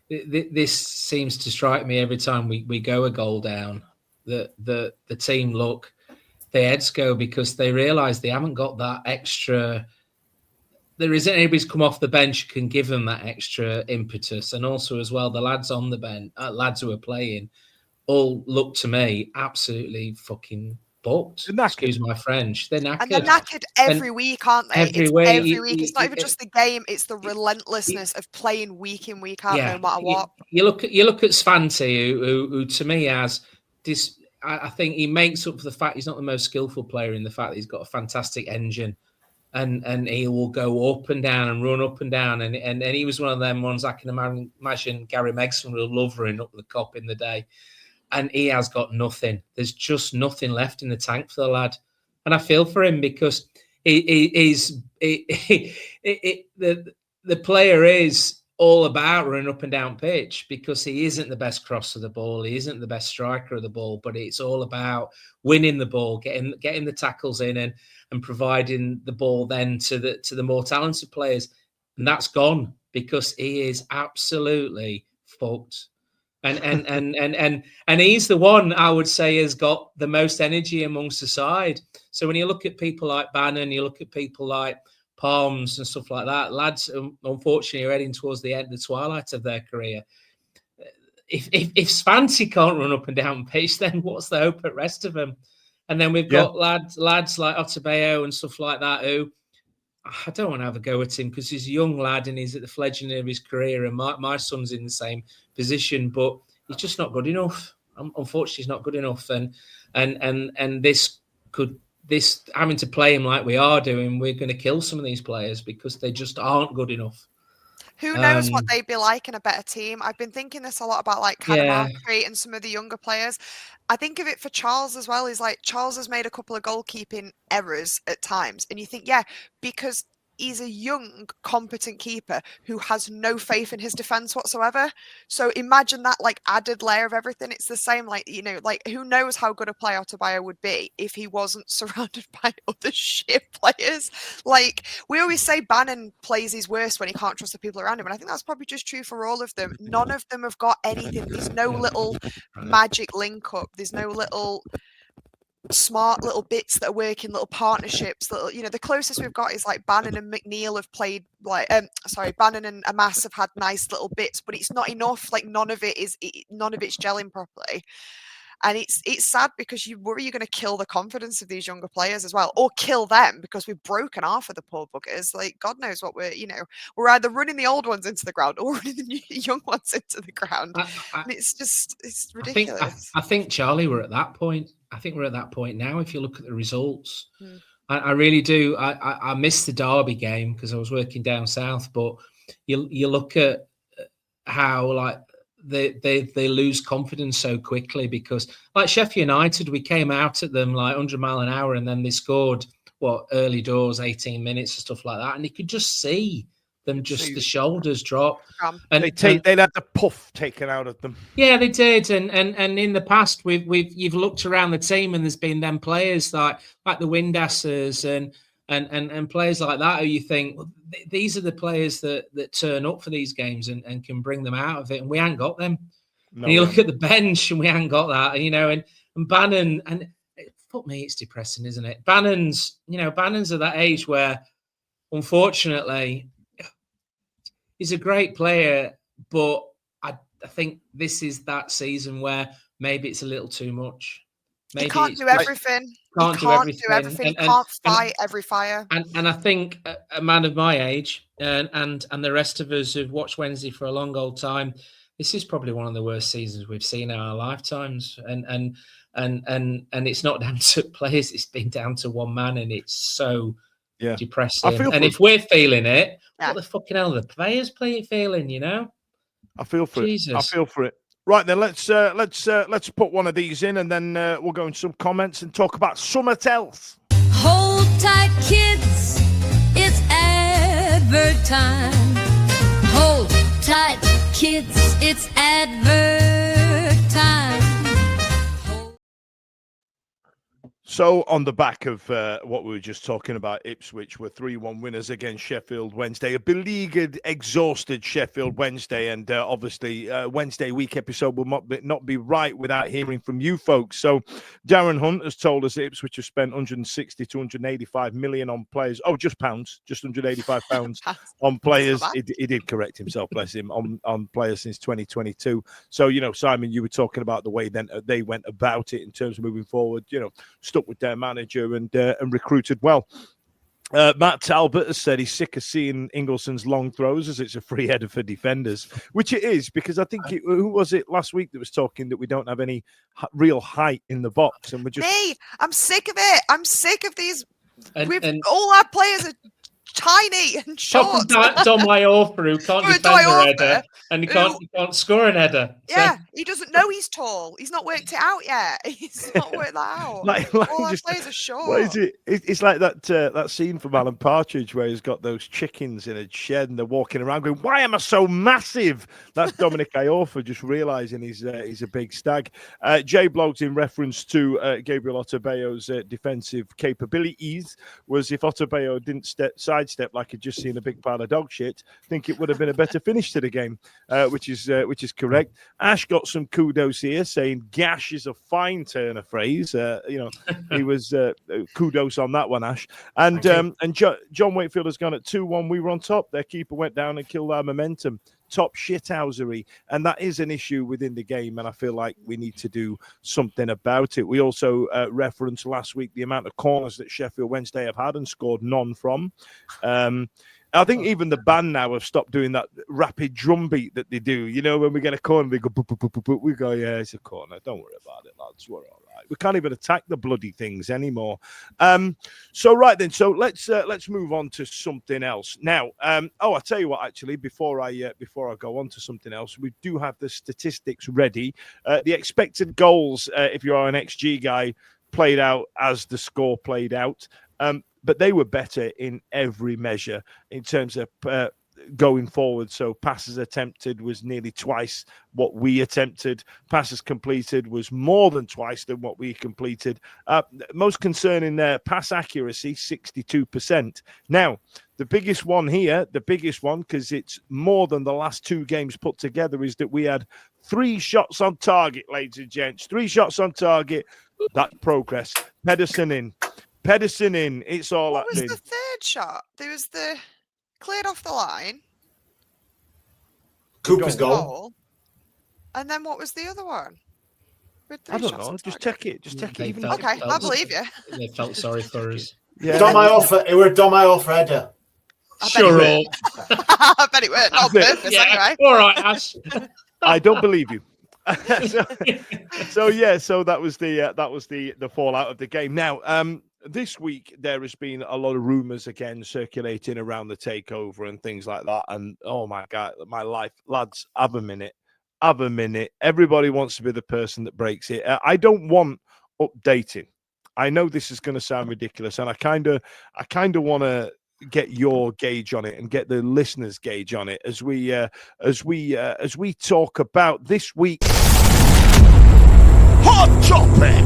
this seems to strike me every time we go a goal down that the team look. Their heads go because they realise they haven't got that extra. There isn't anybody's come off the bench who can give them that extra impetus, and also as well the lads on the bench, lads who are playing, all look to me absolutely fucking booked. Excuse my French. They're knackered. And they're knackered every week, aren't they? Every week. It's not even just the game; it's the relentlessness of playing week in, week out, no matter what. You look at Svanti, who to me has this. I think he makes up for the fact he's not the most skillful player in the fact that he's got a fantastic engine, and he will go up and down and run up and down, and he was one of them ones I can imagine Gary Megson would love running up the cop in the day, and he has got nothing. There's just nothing left in the tank for the lad, and I feel for him because the player is all about running up and down pitch because he isn't the best crosser of the ball, he isn't the best striker of the ball, but it's all about winning the ball, getting the tackles in and providing the ball then to the more talented players. And that's gone because he is absolutely fucked. And he's the one I would say has got the most energy amongst the side. So when you look at people like Bannon, you look at people like Palms and stuff like that, lads unfortunately are heading towards the end, the twilight of their career. If Svanti can't run up and down pitch, then what's the hope at rest of them? And then we've got lads like Otabeo and stuff like that who I don't want to have a go at him because he's a young lad and he's at the fledgling of his career, and my son's in the same position, but he's just not good enough. Unfortunately, he's not good enough, and this having to play him like we are doing, we're going to kill some of these players because they just aren't good enough. Who knows what they'd be like in a better team? I've been thinking this a lot about like Cadamarcri and some of the younger players. I think of it for Charles as well. Is like Charles has made a couple of goalkeeping errors at times, and you think, because he's a young, competent keeper who has no faith in his defense whatsoever. So imagine that like added layer of everything. It's the same, like, like who knows how good a player Otabio would be if he wasn't surrounded by other shit players. Like we always say Bannon plays his worst when he can't trust the people around him. And I think that's probably just true for all of them. None of them have got anything. There's no little magic link up. There's no little smart little bits that are working, little partnerships. The closest we've got is like Bannon and McNeil have played Bannon and Amas have had nice little bits, but it's not enough. Like none of it's gelling properly. And it's sad because you worry you're going to kill the confidence of these younger players as well, or kill them because we've broken half of the poor buggers. Like God knows what we're either running the old ones into the ground or running the young ones into the ground. And it's ridiculous. I think Charlie, we're at that point. I think we're at that point now. If you look at the results, I really do. I missed the Derby game because I was working down south. But you look at how like they lose confidence so quickly because like Sheffield United, we came out at them like 100 mile an hour and then they scored early doors, 18 minutes and stuff like that, and you could just see them the shoulders drop, and they'd had the puff taken out of them. Yeah, they did, and in the past you've looked around the team and there's been them players like the Windassers and players like that who you think these are the players that turn up for these games and can bring them out of it, and we ain't got them. No, and you we look at the bench, and we haven't got that. And Bannon, and fuck me, it's depressing, isn't it? Bannon's at that age where, unfortunately, he's a great player, but I think this is that season where maybe it's a little too much. Maybe he can't do everything. Can't do everything. He can't fight every fire. And I think a man of my age and the rest of us who've watched Wednesday for a long old time, this is probably one of the worst seasons we've seen in our lifetimes. And it's not down to players; it's been down to one man, and it's so depressing. And if we're feeling it, what the fucking hell are the players feeling? I feel for Jesus. it. I feel for it. Right then, let's put one of these in, and then we'll go into some comments and talk about something else. Hold tight, kids, it's advert time. Hold tight, kids, it's advert time. So, on the back of what we were just talking about, Ipswich were 3-1 winners against Sheffield Wednesday, a beleaguered, exhausted Sheffield Wednesday, and obviously Wednesday week episode will not be right without hearing from you folks. So, Darren Hunt has told us that Ipswich have spent 160 to 185 million on players. Oh, just pounds, just 185 pounds on players. He did correct himself, bless him, on players since 2022. So, Simon, you were talking about the way then they went about it in terms of moving forward. Stuck with their manager and recruited well. Matt Talbot has said he's sick of seeing Ingleson's long throws as it's a free header for defenders, which it is, because I think who was it last week that was talking that we don't have any real height in the box, and we're just me. I'm sick of it. I'm sick of these. All our players are tiny and short. Dom WAWAW who can't defend a header, and he can't score an header. Yeah, he doesn't know he's tall. He's not worked it out yet. He's not worked that out. All our players are short. What is it? It's like that scene from Alan Partridge where he's got those chickens in a shed and they're walking around going, "Why am I so massive?" That's Dominic Iorfa just realising he's a big stag. Jay Blogs, in reference to Gabriel Otabeo's defensive capabilities, was if Otabeo didn't sidestep like he'd just seen a big pile of dog shit, I think it would have been a better finish to the game, which is correct. Ash got some kudos here, saying "gash" is a fine turn of phrase. He was kudos on that one, Ash. And John Wakefield has gone at 2-1. We were on top. Their keeper went down and killed our momentum. Top shithousery, and that is an issue within the game, and I feel like we need to do something about it. We also referenced last week the amount of corners that Sheffield Wednesday have had and scored none from. I think even the band now have stopped doing that rapid drum beat that they do. When we get a corner, they go, boop, boop, boop, boop, boop. We go, yeah, it's a corner. Don't worry about it, lads. We're all right. We can't even attack the bloody things anymore. So let's move on to something else now. I tell you what, actually, before I go on to something else, we do have the statistics ready. The expected goals, if you are an XG guy, played out as the score played out. But they were better in every measure in terms of going forward. So passes attempted was nearly twice what we attempted. Passes completed was more than twice than what we completed. Most concerning there, pass accuracy, 62%. Now, the biggest one, because it's more than the last two games put together, is that we had 3 shots on target, ladies and gents. 3 shots on target. That's progress. Pedersen in. It's all What was happening. the third shot? There was the cleared off the line. Cooper's goal. And then what was the other one? I don't know. Just check it. Okay, I believe you. They felt sorry for us. Yeah. Dom Iorfa. It was Dom Iorfa header. Sure. I bet it weren't on purpose anyway. All right, Ash. I don't believe you. So that was the fallout of the game. Now, this week there has been a lot of rumors again circulating around the takeover and things like that. And oh my God, my life, lads, have a minute. Everybody wants to be the person that breaks it. I don't want updating. I know this is going to sound ridiculous, and I kind of want to get your gauge on it and get the listeners' gauge on it as we talk about this week's hot topic.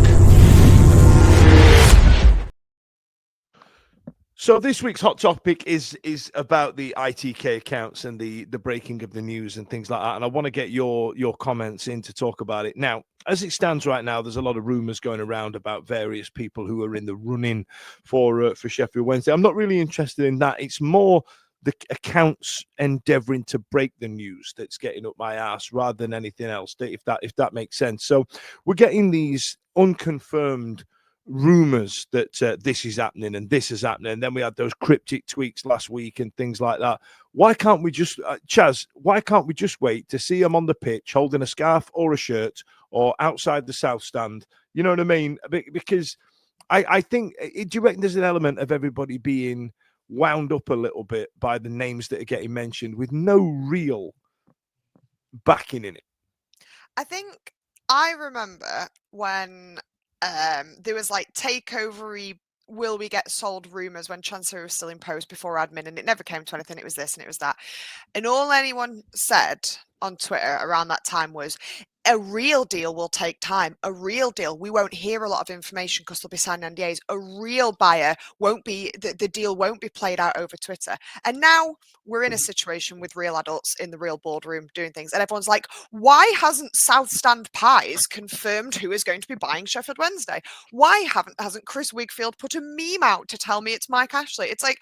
So this week's hot topic is about the ITK accounts and the breaking of the news and things like that. And I want to get your comments in to talk about it. Now, as it stands right now, there's a lot of rumours going around about various people who are in the running for Sheffield Wednesday. I'm not really interested in that. It's more the accounts endeavouring to break the news that's getting up my ass rather than anything else. If that makes sense. So we're getting these unconfirmed rumors that this is happening and this is happening, and then we had those cryptic tweets last week and things like that. Why can't we just Chaz, why can't we just wait to see him on the pitch holding a scarf or a shirt or outside the south stand? You know what I mean? Because I think, do you reckon there's an element of everybody being wound up a little bit by the names that are getting mentioned with no real backing in it? I think I remember when there was like takeovery, will we get sold rumors when Chancellor was still in post before admin, and it never came to anything. It was this and it was that. And all anyone said on Twitter around that time was, a real deal will take time. A real deal. We won't hear a lot of information because they'll be signing NDAs. A real buyer won't be, the deal won't be played out over Twitter. And now we're in a situation with real adults in the real boardroom doing things. And everyone's like, why hasn't South Stand Pies confirmed who is going to be buying Sheffield Wednesday? Why hasn't Chris Wigfield put a meme out to tell me it's Mike Ashley? It's like,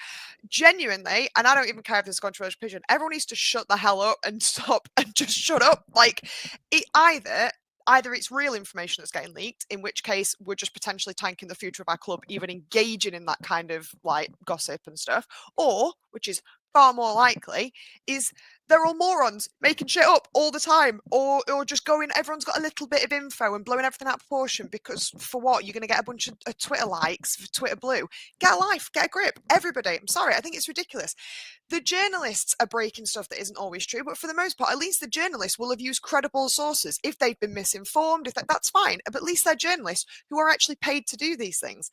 genuinely, and I don't even care if this is controversial opinion, everyone needs to shut the hell up and stop and just shut up. Like, it either it's real information that's getting leaked, in which case we're just potentially tanking the future of our club, even engaging in that kind of like gossip and stuff, or, which is far more likely, is they're all morons making shit up all the time, or just going, everyone's got a little bit of info and blowing everything out of proportion, because for what? You're going to get a bunch of Twitter likes for Twitter Blue. Get a life, get a grip, everybody. I'm sorry, I think it's ridiculous. The journalists are breaking stuff that isn't always true, but for the most part, at least the journalists will have used credible sources. If they've been misinformed, that's fine, but at least they're journalists who are actually paid to do these things.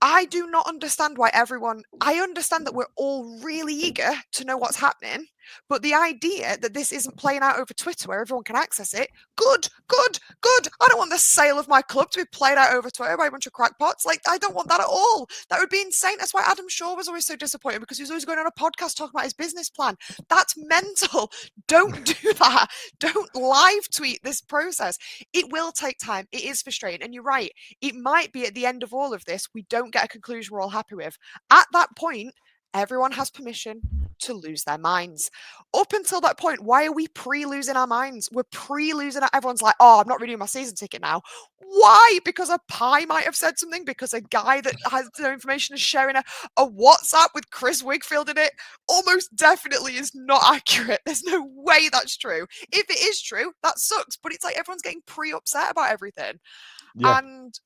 I do not understand why I understand that we're all really eager to know what's happening, but the idea that this isn't playing out over Twitter where everyone can access it, good. I don't want the sale of my club to be played out over Twitter by a bunch of crackpots. Like, I don't want that at all. That would be insane. That's why Adam Shaw was always so disappointed, because he was always going on a podcast talking about his business plan. That's mental. Don't do that. Don't live tweet this process. It will take time. It is frustrating. And you're right. It might be at the end of all of this, we don't get a conclusion we're all happy with. At that point, everyone has permission to lose their minds. Up until that point, why are we pre-losing our minds? We're pre-losing our, everyone's like, oh, I'm not renewing my season ticket now. Why? Because a pie might have said something, because a guy that has no information is sharing a WhatsApp with Chris Wigfield in it almost definitely is not accurate. There's no way that's true. If it is true, that sucks, but it's like everyone's getting pre-upset about everything. Yeah. And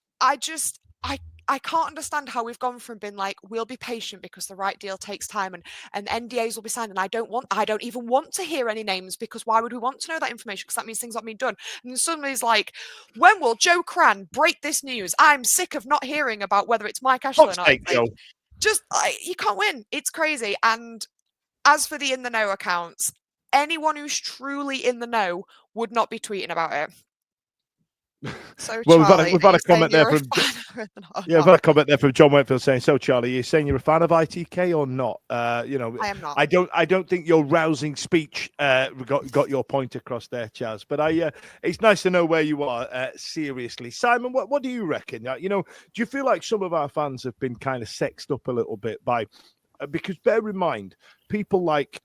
I can't understand how we've gone from being like, we'll be patient because the right deal takes time and NDAs will be signed, and I don't even want to hear any names, because why would we want to know that information? Because that means things aren't being done. And then suddenly it's like, when will Joe Cran break this news? I'm sick of not hearing about whether it's Mike Ashley or not. You can't win. It's crazy. And as for the in the know accounts, anyone who's truly in the know would not be tweeting about it. So well, Charlie, we've had a comment there from we've had a comment there from John Whitfield saying, "So Charlie, you're saying you're a fan of ITK or not?" I am not. I don't think your rousing speech got your point across there, Chaz. But it's nice to know where you are. Seriously, Simon, what do you reckon? Do you feel like some of our fans have been kind of sexed up a little bit by? Because bear in mind, people like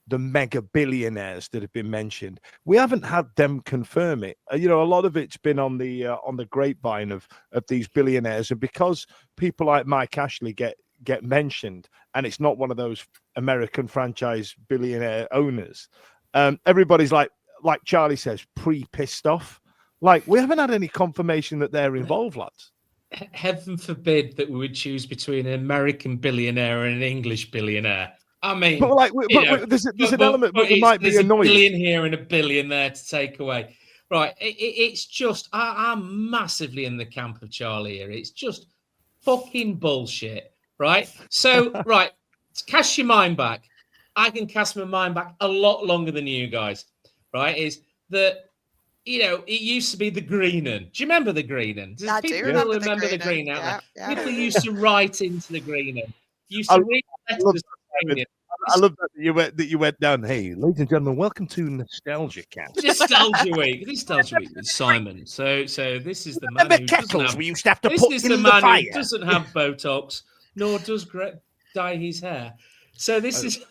the mega billionaires that have been mentioned, we haven't had them confirm it. A lot of it's been on the grapevine of these billionaires, and because people like Mike Ashley get mentioned, and it's not one of those American franchise billionaire owners, everybody's like Charlie says, pre-pissed off. Like, we haven't had any confirmation that they're involved, lads. Heaven forbid that we would choose between an American billionaire and an English billionaire. I mean, but there's an element, but we might be annoyed. There's a billion here and a billion there to take away. Right. It's just, I'm massively in the camp of Charlie here. It's just fucking bullshit. Right. So, right. Cast your mind back. I can cast my mind back a lot longer than you guys. Right. Is that, it used to be the Green Un. Do you remember the Green Un? I do remember the Green Un. People used to write into the Green Un. used to read letters. I love that you went down. Hey, ladies and gentlemen, welcome to Nostalgia Cast. Nostalgia Week with Simon. So this is the man Remember who kettles doesn't have, we used to have to this put is in the the man fire. who doesn't have Botox nor does dye his hair. So this is.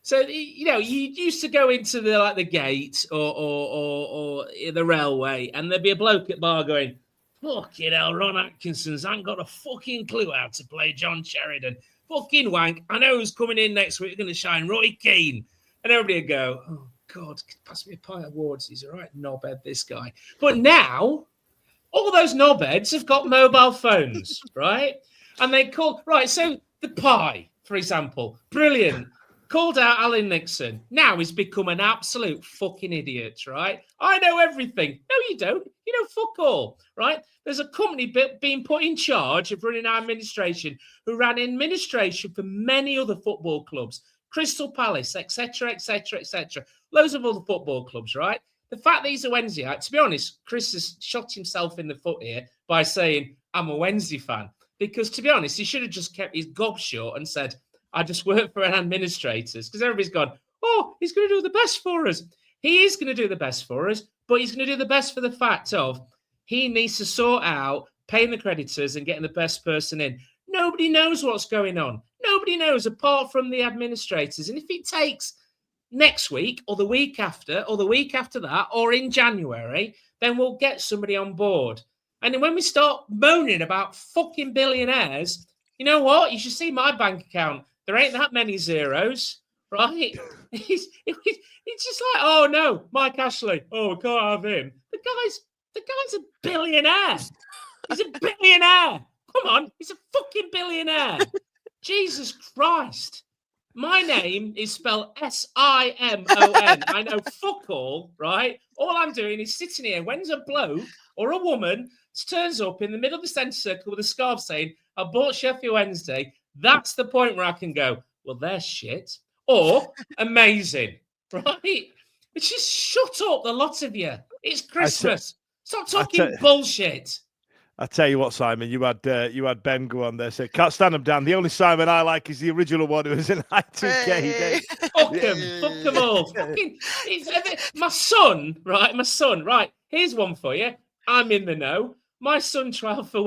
So you used to go into the gate or the railway, and there'd be a bloke at bar going, "Fucking hell, Ron Atkinson's ain't got a fucking clue how to play John Sheridan. Fucking wank. I know who's coming in next week. Going to shine Roy Keane." And everybody would go, "Oh God, pass me a pint of Wards. He's a right knobhead, this guy." But now, all those knobheads have got mobile phones, right? And they call so the pie, for example, brilliant. Called out Alan Nixon. Now he's become an absolute fucking idiot, right? I know everything. No, you don't. You know fuck all, right? There's a company being put in charge of running our administration who ran administration for many other football clubs, Crystal Palace, etc., etc., etc. Loads of other football clubs, right? The fact that he's a Wednesdayite, to be honest, Chris has shot himself in the foot here by saying, I'm a Wednesday fan. Because, to be honest, he should have just kept his gob shut and said, I just work for an administrators, because everybody's gone, oh, he's going to do the best for us. He is going to do the best for us, but he's going to do the best for the fact of he needs to sort out paying the creditors and getting the best person in. Nobody knows what's going on. Nobody knows apart from the administrators. And if it takes next week or the week after or the week after that or in January, then we'll get somebody on board. And then when we start moaning about fucking billionaires, you know what? You should see my bank account. There ain't that many zeros, right? It's just like, oh no, Mike Ashley. Oh, we can't have him. The guy's a billionaire. He's a billionaire. Come on, he's a fucking billionaire. Jesus Christ. My name is spelled Simon. I know fuck all, right? All I'm doing is sitting here. When's a bloke or a woman turns up in the middle of the centre circle with a scarf saying, I bought Sheffield Wednesday. That's the point where I can go, well, they're shit. Or amazing, right? It's just shut up, the lot of you. It's Christmas. Stop talking bullshit. I tell you what, Simon, you had Ben go on there say, can't stand him down. The only Simon I like is the original one who was in I2K. Hey. Fuck them all. Fucking, my son, right? Here's one for you. I'm in the know. My son trialled for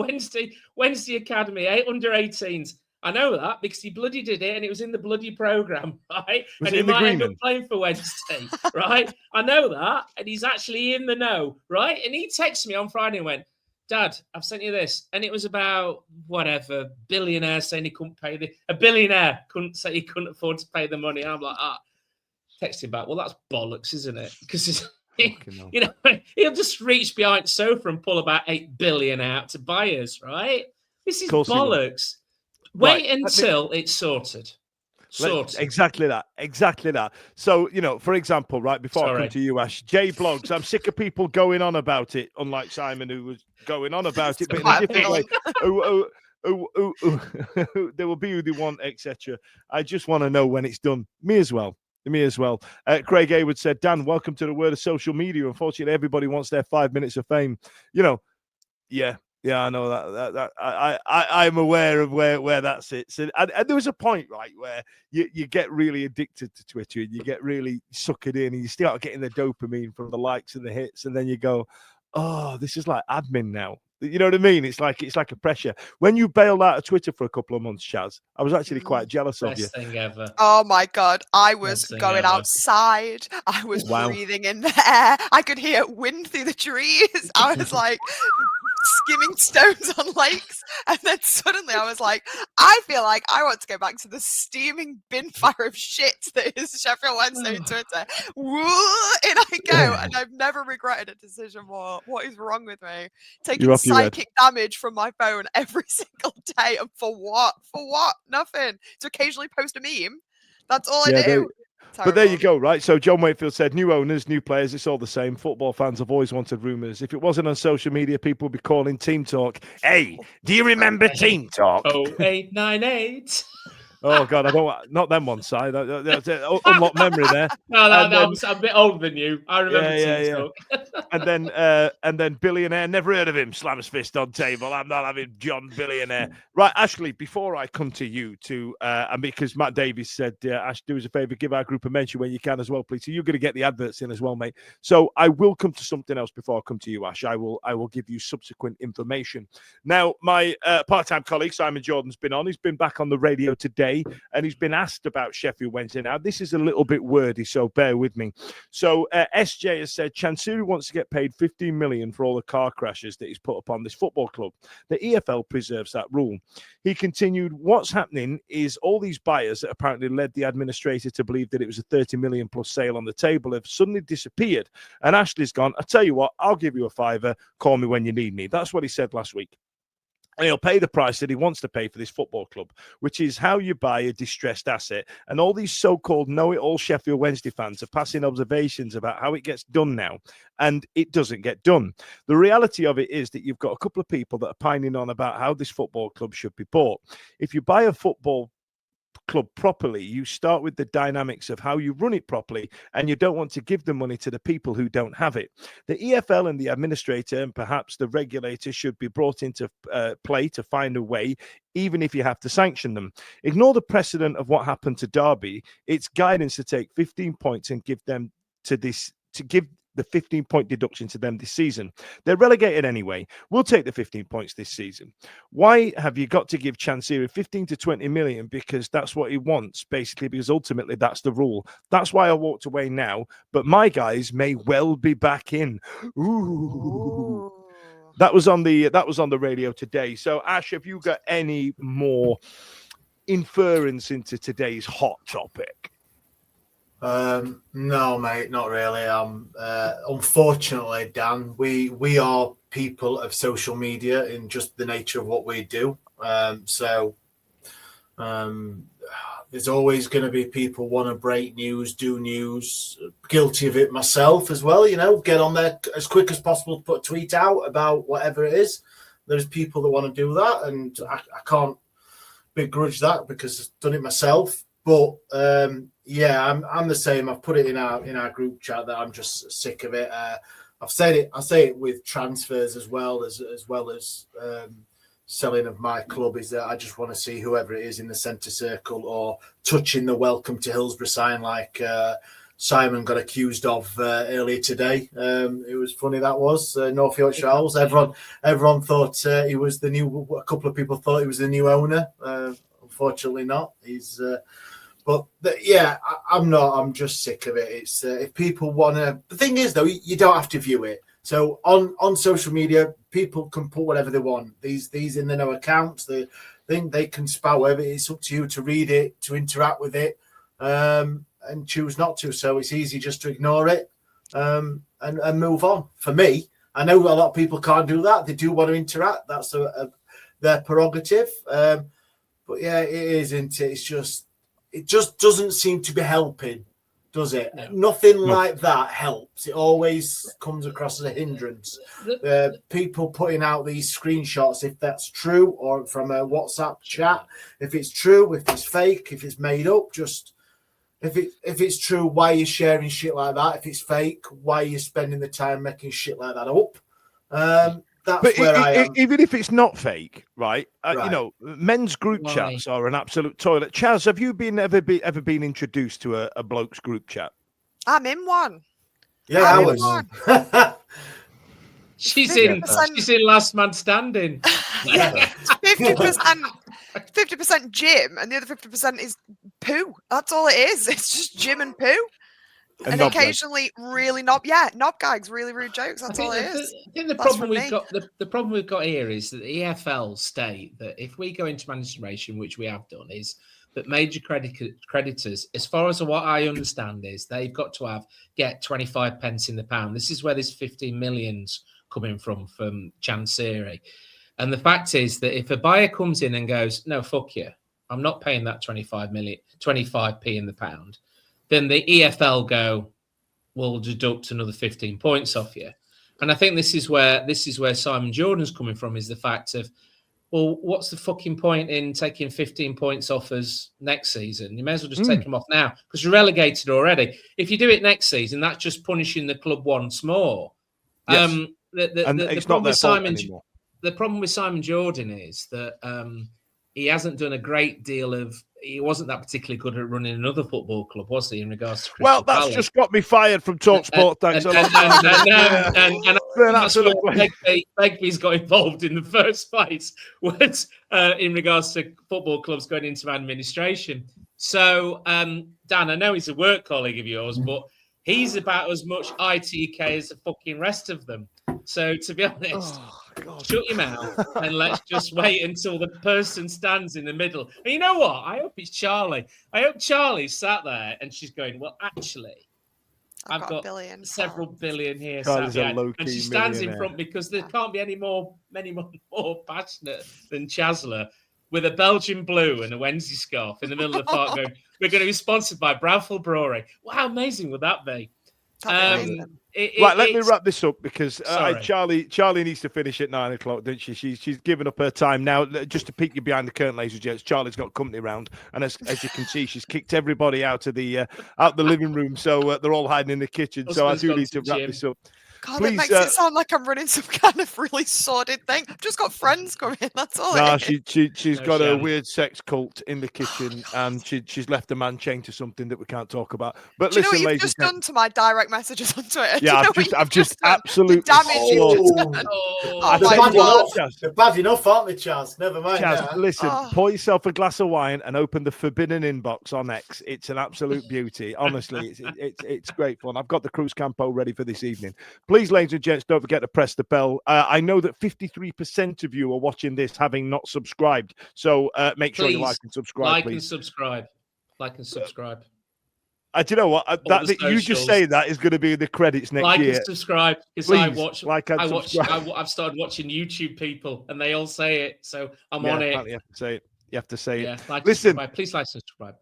Wednesday Academy, under 18s. I know that because he bloody did it and it was in the bloody programme, right? Was and he might end up playing for Wednesday, right? I know that. And he's actually in the know, right? And he texted me on Friday and went, Dad, I've sent you this. And it was about whatever, billionaire saying he couldn't pay a billionaire couldn't say he couldn't afford to pay the money. And I'm like, text him back. Well, that's bollocks, isn't it? Because you know, he'll just reach behind the sofa and pull about 8 billion out to buy us, right? This is blollocks. Wait until it's sorted. Exactly that. So, you know, for example, right before I come to you, Ash, J Blogs, I'm sick of people going on about it, unlike Simon, who was going on about it, but in a different way. They will be who they want, etc. I just want to know when it's done. Me as well. Craig Hayward said, Dan, welcome to the world of social media. Unfortunately, everybody wants their 5 minutes of fame. You know, yeah, I know that I'm aware of where that sits. And there was a point, right, where you get really addicted to Twitter and you get really suckered in and you start getting the dopamine from the likes and the hits. And then you go, oh, this is like admin now. You know what I mean? It's like a pressure. When you bailed out of Twitter for a couple of months, Chaz, I was actually quite jealous of you. Best thing ever. Oh my God. I was going outside. I was breathing in the air. I could hear wind through the trees. I was like skimming stones on lakes. And then suddenly I was like, I feel like I want to go back to the steaming bin fire of shit that is Sheffield Wednesday on Twitter. Woo! In I go. And I've never regretted a decision more. What is wrong with me? Taking psychic damage from my phone every single day. And for what? For what? Nothing. To occasionally post a meme. That's all I do. But there you go, right? So John Wakefield said, new owners, new players, it's all the same. Football fans have always wanted rumours. If it wasn't on social media, people would be calling Team Talk. Hey, do you remember Team Talk? 0898. Oh God, I don't want not them one side. Unlock memory there. No, And then- I'm a bit older than you. I remember Yeah. Talk. And then billionaire, never heard of him, slams fist on table. I'm not having John billionaire. Right, Ashley, before I come to you and because Matt Davies said, Ash, do us a favor, give our group a mention when you can as well, please. So you're going to get the adverts in as well, mate. So I will come to something else before I come to you, Ash. I will give you subsequent information. Now, my part-time colleague Simon Jordan's been on. He's been back on the radio today, and he's been asked about Sheffield Wednesday. Now, this is a little bit wordy, so bear with me. So SJ has said Chansiri wants to get paid 15 million for all the car crashes that he's put upon this football club. The EFL preserves that rule. He continued, what's happening is all these buyers that apparently led the administrator to believe that it was a 30 million plus sale on the table have suddenly disappeared. And Ashley's gone, I tell you what, I'll give you a fiver. Call me when you need me. That's what he said last week. And he'll pay the price that he wants to pay for this football club, which is how you buy a distressed asset. And all these so-called know-it-all Sheffield Wednesday fans are passing observations about how it gets done now, and it doesn't get done. The reality of it is that you've got a couple of people that are pining on about how this football club should be bought. If you buy a football club properly, you start with the dynamics of how you run it properly, and you don't want to give the money to the people who don't have it. The EFL and the administrator and perhaps the regulator should be brought into play to find a way, even if you have to sanction them. Ignore the precedent of what happened to Derby. It's guidance to take 15 points and give them to give the 15-point deduction to them this season. They're relegated anyway. We'll take the 15 points this season. Why have you got to give Chansiri 15 to 20 million? Because that's what he wants, basically, because ultimately that's the rule. That's why I walked away now, but my guys may well be back in. Ooh. That was on the radio today. So, Ash, have you got any more inference into today's hot topic? No, mate, not really. Unfortunately, Dan, we are people of social media in just the nature of what we do. There's always going to be people want to break news, do news. Guilty of it myself as well. Get on there as quick as possible to put a tweet out about whatever it is. There's people that want to do that, and I can't begrudge that because I've done it myself. But I'm the same. I've put it in our group chat that I'm just sick of it. I've said it. I say it with transfers as well as selling of my club. Is that I just want to see whoever it is in the centre circle or touching the welcome to Hillsborough sign, like Simon got accused of earlier today. It was funny, that was North Yorkshire Owls. Everyone thought he was the new. A couple of people thought he was the new owner. Unfortunately, not. He's. I'm not. I'm just sick of it. It's if people want to. The thing is, though, you don't have to view it. So on social media, people can put whatever they want. These in the know accounts, they can spout whatever. It's up to you to read it, to interact with it, and choose not to. So it's easy just to ignore it and move on. For me, I know a lot of people can't do that. They do want to interact. That's their prerogative. But yeah, it isn't. It just doesn't seem to be helping, does it? No. Nothing like that helps. It always comes across as a hindrance. People putting out these screenshots, if that's true, or from a WhatsApp chat, if it's true, if it's fake, if it's made up, just if it's true, why are you sharing shit like that? If it's fake, why are you spending the time making shit like that up? That's where I am. Even if it's not fake, right? Men's group chats are an absolute toilet. Chaz, have you ever been introduced to a bloke's group chat? I'm in one. Yeah, I was. She's in last man standing. 50% gym, and the other 50% is poo. That's all it is. It's just gym and poo. And occasionally really knob gags, really rude jokes. That's all it is. I think the problem we've got here is that the EFL state that if we go into administration, which we have done, is that major creditors, as far as what I understand, is they've got to get 25 pence in the pound. This is where this 15 million's coming from Chansiri. And the fact is that if a buyer comes in and goes, no, fuck you, I'm not paying that 25p in the pound, then the EFL go, we'll deduct another 15 points off you. And I think this is where Simon Jordan's coming from, is the fact of well, what's the fucking point in taking 15 points off us next season? You may as well just take them off now because you're relegated already. If you do it next season, that's just punishing the club once more. Yes. The problem with Simon Jordan is that he hasn't done a great deal of. He wasn't that particularly good at running another football club, was he? In regards to Crystal that's Palace? just got me fired from TalkSport. Thanks a lot. And that's what Begbie's got involved in the first place was in regards to football clubs going into administration. So, Dan, I know he's a work colleague of yours, but he's about as much ITK as the fucking rest of them. So, to be honest, shut your mouth and let's just wait until the person stands in the middle. And you know what? I hope it's Charlie. I hope Charlie's sat there and she's going, well, actually, I've got several billion here. And she stands in front because there can't be many more passionate than Chasler with a Belgian blue and a Wednesday scarf in the middle of the park going, we're going to be sponsored by Bradford Brewery. Well, how amazing would that be? Let me wrap this up because Charlie needs to finish at 9 o'clock, doesn't she? She's given up her time now. Just to peek you behind the curtain, ladies and gents, Charlie's got company round, and as you can see, she's kicked everybody out of the living room, so they're all hiding in the kitchen. So I do need to wrap this up. God, Please, it makes it sound like I'm running some kind of really sordid thing. I've just got friends coming. That's all. No, she's got a weird sex cult in the kitchen, and she's left a man chained to something that we can't talk about. But do you listen, know what ladies, you've just done to my direct messages on Twitter? Yeah, I've just absolutely They're bad enough, aren't they, Chaz? Never mind. Chaz, listen, pour yourself a glass of wine and open the forbidden inbox on X. It's an absolute beauty. Honestly, it's great fun. I've got the Cruz Campo ready for this evening. Please, ladies and gents, don't forget to press the bell. I know that 53% of you are watching this having not subscribed. So make sure you like and subscribe. Like and subscribe. Do you know what? That you just say that is going to be in the credits next year. Like and subscribe because I've started watching YouTube people and they all say it. So I'm on it. You have to say it. You have to say it. Listen, please like and subscribe.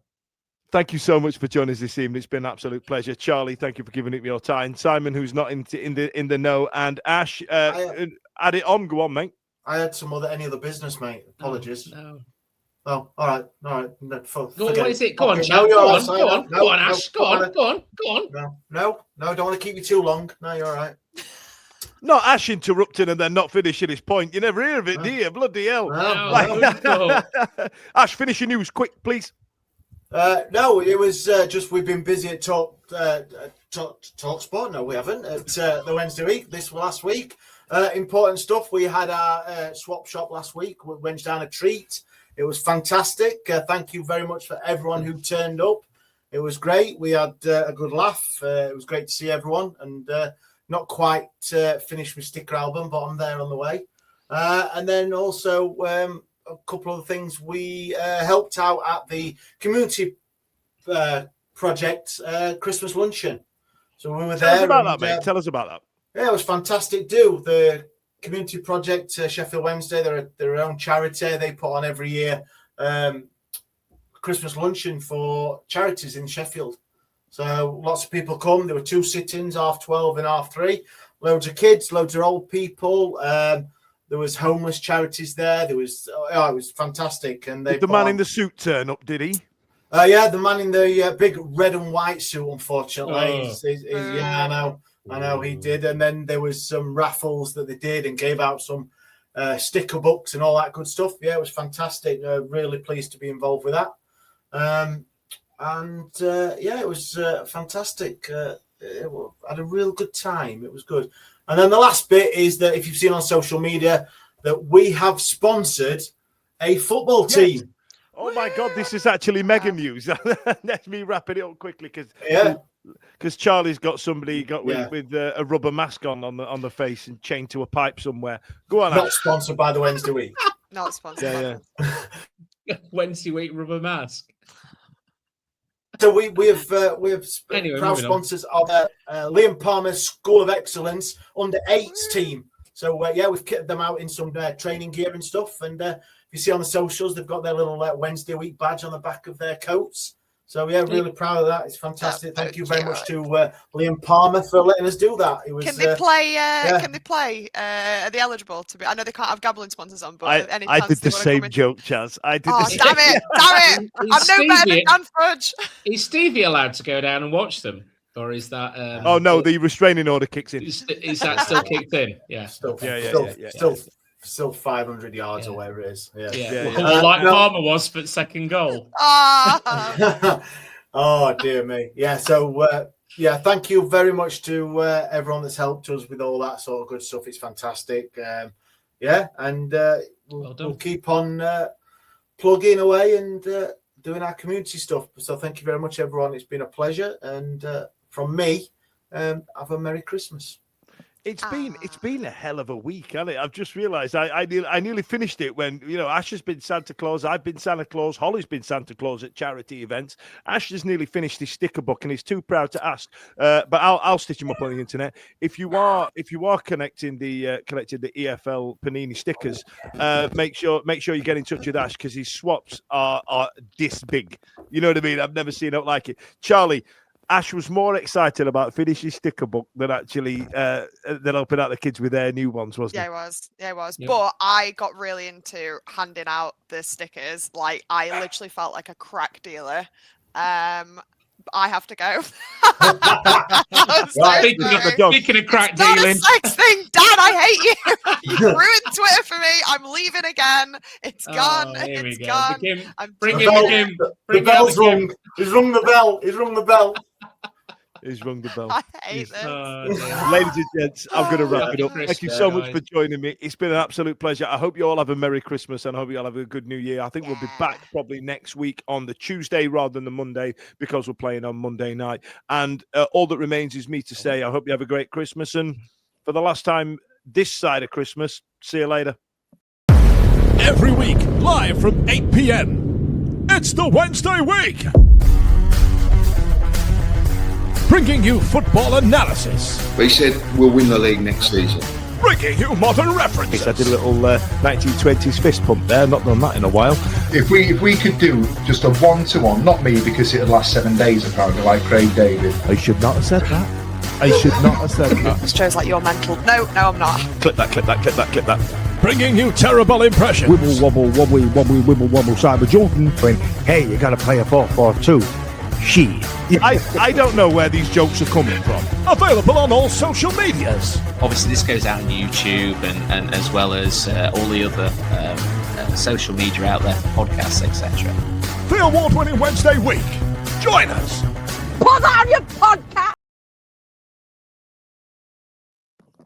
Thank you so much for joining us this evening. It's been an absolute pleasure. Charlie, thank you for giving it your time. Simon, who's not in the know, and Ash, add it on. Go on, mate. I had any other business, mate. Apologies. No. Oh, all right. No, what is it? Go on, Chad. Go on, Ash. Go on. No, don't want to keep you too long. No, you're all right. Not Ash interrupting and then not finishing his point. You never hear of it, do you? Bloody hell. No. Ash, finish your news quick, please. No, it was just we've been busy at Talk Sport. No, we haven't. At the Wednesday week, this last week. Important stuff. We had our swap shop last week. We went down a treat. It was fantastic. Thank you very much for everyone who turned up. It was great. We had a good laugh. It was great to see everyone. And not quite finished my sticker album, but I'm there on the way. And then also a couple of things. We helped out at the community project Christmas luncheon. So we were there. Tell us about that, mate. Tell us about that. Yeah, it was fantastic. The community project Sheffield Wednesday, they're their own charity. They put on every year Christmas luncheon for charities in Sheffield. So lots of people come. There were 2 sit-ins, 12:30 and 3:30. Loads of kids, loads of old people. There was homeless charities there. It was fantastic. And did the man in the suit turn up? Did he? Yeah, the man in the big red and white suit. Unfortunately, yeah, I know he did. And then there was some raffles that they did and gave out some sticker books and all that good stuff. Yeah, it was fantastic. Really pleased to be involved with that. It was fantastic. I had a real good time. It was good. And then the last bit is that if you've seen on social media that we have sponsored a football team. Oh my God, this is actually mega news. Let me wrap it up quickly because Charlie's got somebody with a rubber mask on the face and chained to a pipe somewhere. Go on. Not sponsored by the Wednesday week. Not sponsored. Yeah. Wednesday week rubber mask. So we have proud sponsors of Liam Palmer's School of Excellence under 8s team. So we've kitted them out in some training gear and stuff. And if you see on the socials, they've got their little Wednesday week badge on the back of their coats. So yeah, really proud of that. It's fantastic. Thank you very much to Liam Palmer for letting us do that. It was, can they play? Can they play? Are they eligible to be? I know they can't have gambling sponsors on, but I did the same joke, Chaz. I did. Oh, damn it! Damn it! I'm no better than Dan Fudge. Is Stevie allowed to go down and watch them, or is that? Oh no, the restraining order kicks in. Is that still kicked in? Yeah. Still 500 yards or whatever it is. Like Palmer was for the second goal. Oh dear me. Yeah. So thank you very much to everyone that's helped us with all that sort of good stuff. It's fantastic. We'll keep on plugging away and doing our community stuff. So thank you very much, everyone. It's been a pleasure. And from me, have a Merry Christmas. It's been a hell of a week, hasn't it? I've just realised I nearly finished it when, Ash has been Santa Claus, I've been Santa Claus, Holly's been Santa Claus at charity events. Ash has nearly finished his sticker book and he's too proud to ask. But I'll stitch him up on the internet. If you are collecting the EFL Panini stickers, make sure you get in touch with Ash because his swaps are this big. You know what I mean? I've never seen it like it. Charlie, Ash was more excited about finishing his sticker book than actually than helping out the kids with their new ones, wasn't he? Yeah, he was. Yep. But I got really into handing out the stickers. Like, I literally felt like a crack dealer. I have to go. Speaking of crack dealing. Not a sex thing, Dad, I hate you. You ruined Twitter for me. I'm leaving again. It's gone. It's gone. I'm bringing him. The bell's rung. He's rung the bell. He's rung the bell. He's rung the bell. I hate this. Ladies and gents, I'm going to wrap it up. Thank you so much for joining me. It's been an absolute pleasure. I hope you all have a Merry Christmas and I hope you all have a good New Year. I think we'll be back probably next week on the Tuesday rather than the Monday because we're playing on Monday night. And all that remains is me to say I hope you have a great Christmas. And for the last time this side of Christmas, see you later. Every week, live from 8 p.m. It's the Wednesday week. Bringing you football analysis. They said we'll win the league next season. Bringing you modern references. I did a little 1920s fist pump there. Not done that in a while. If we could do just a 1-to-1, not me because it'd last 7 days apparently, like Craig David. I should not have said that. I should not have said that. This shows like you're mental. No, I'm not. Clip that. Bringing you terrible impressions. Wibble wobble wobbly wobbly wibble wobble Cyber Jordan. Going, hey, you got to play a 4-4-2. I don't know where these jokes are coming from. Available on all social medias. Obviously, this goes out on YouTube and as well as all the other social media out there, podcasts, etc. The award-winning Wednesday week. Join us. Put on your pod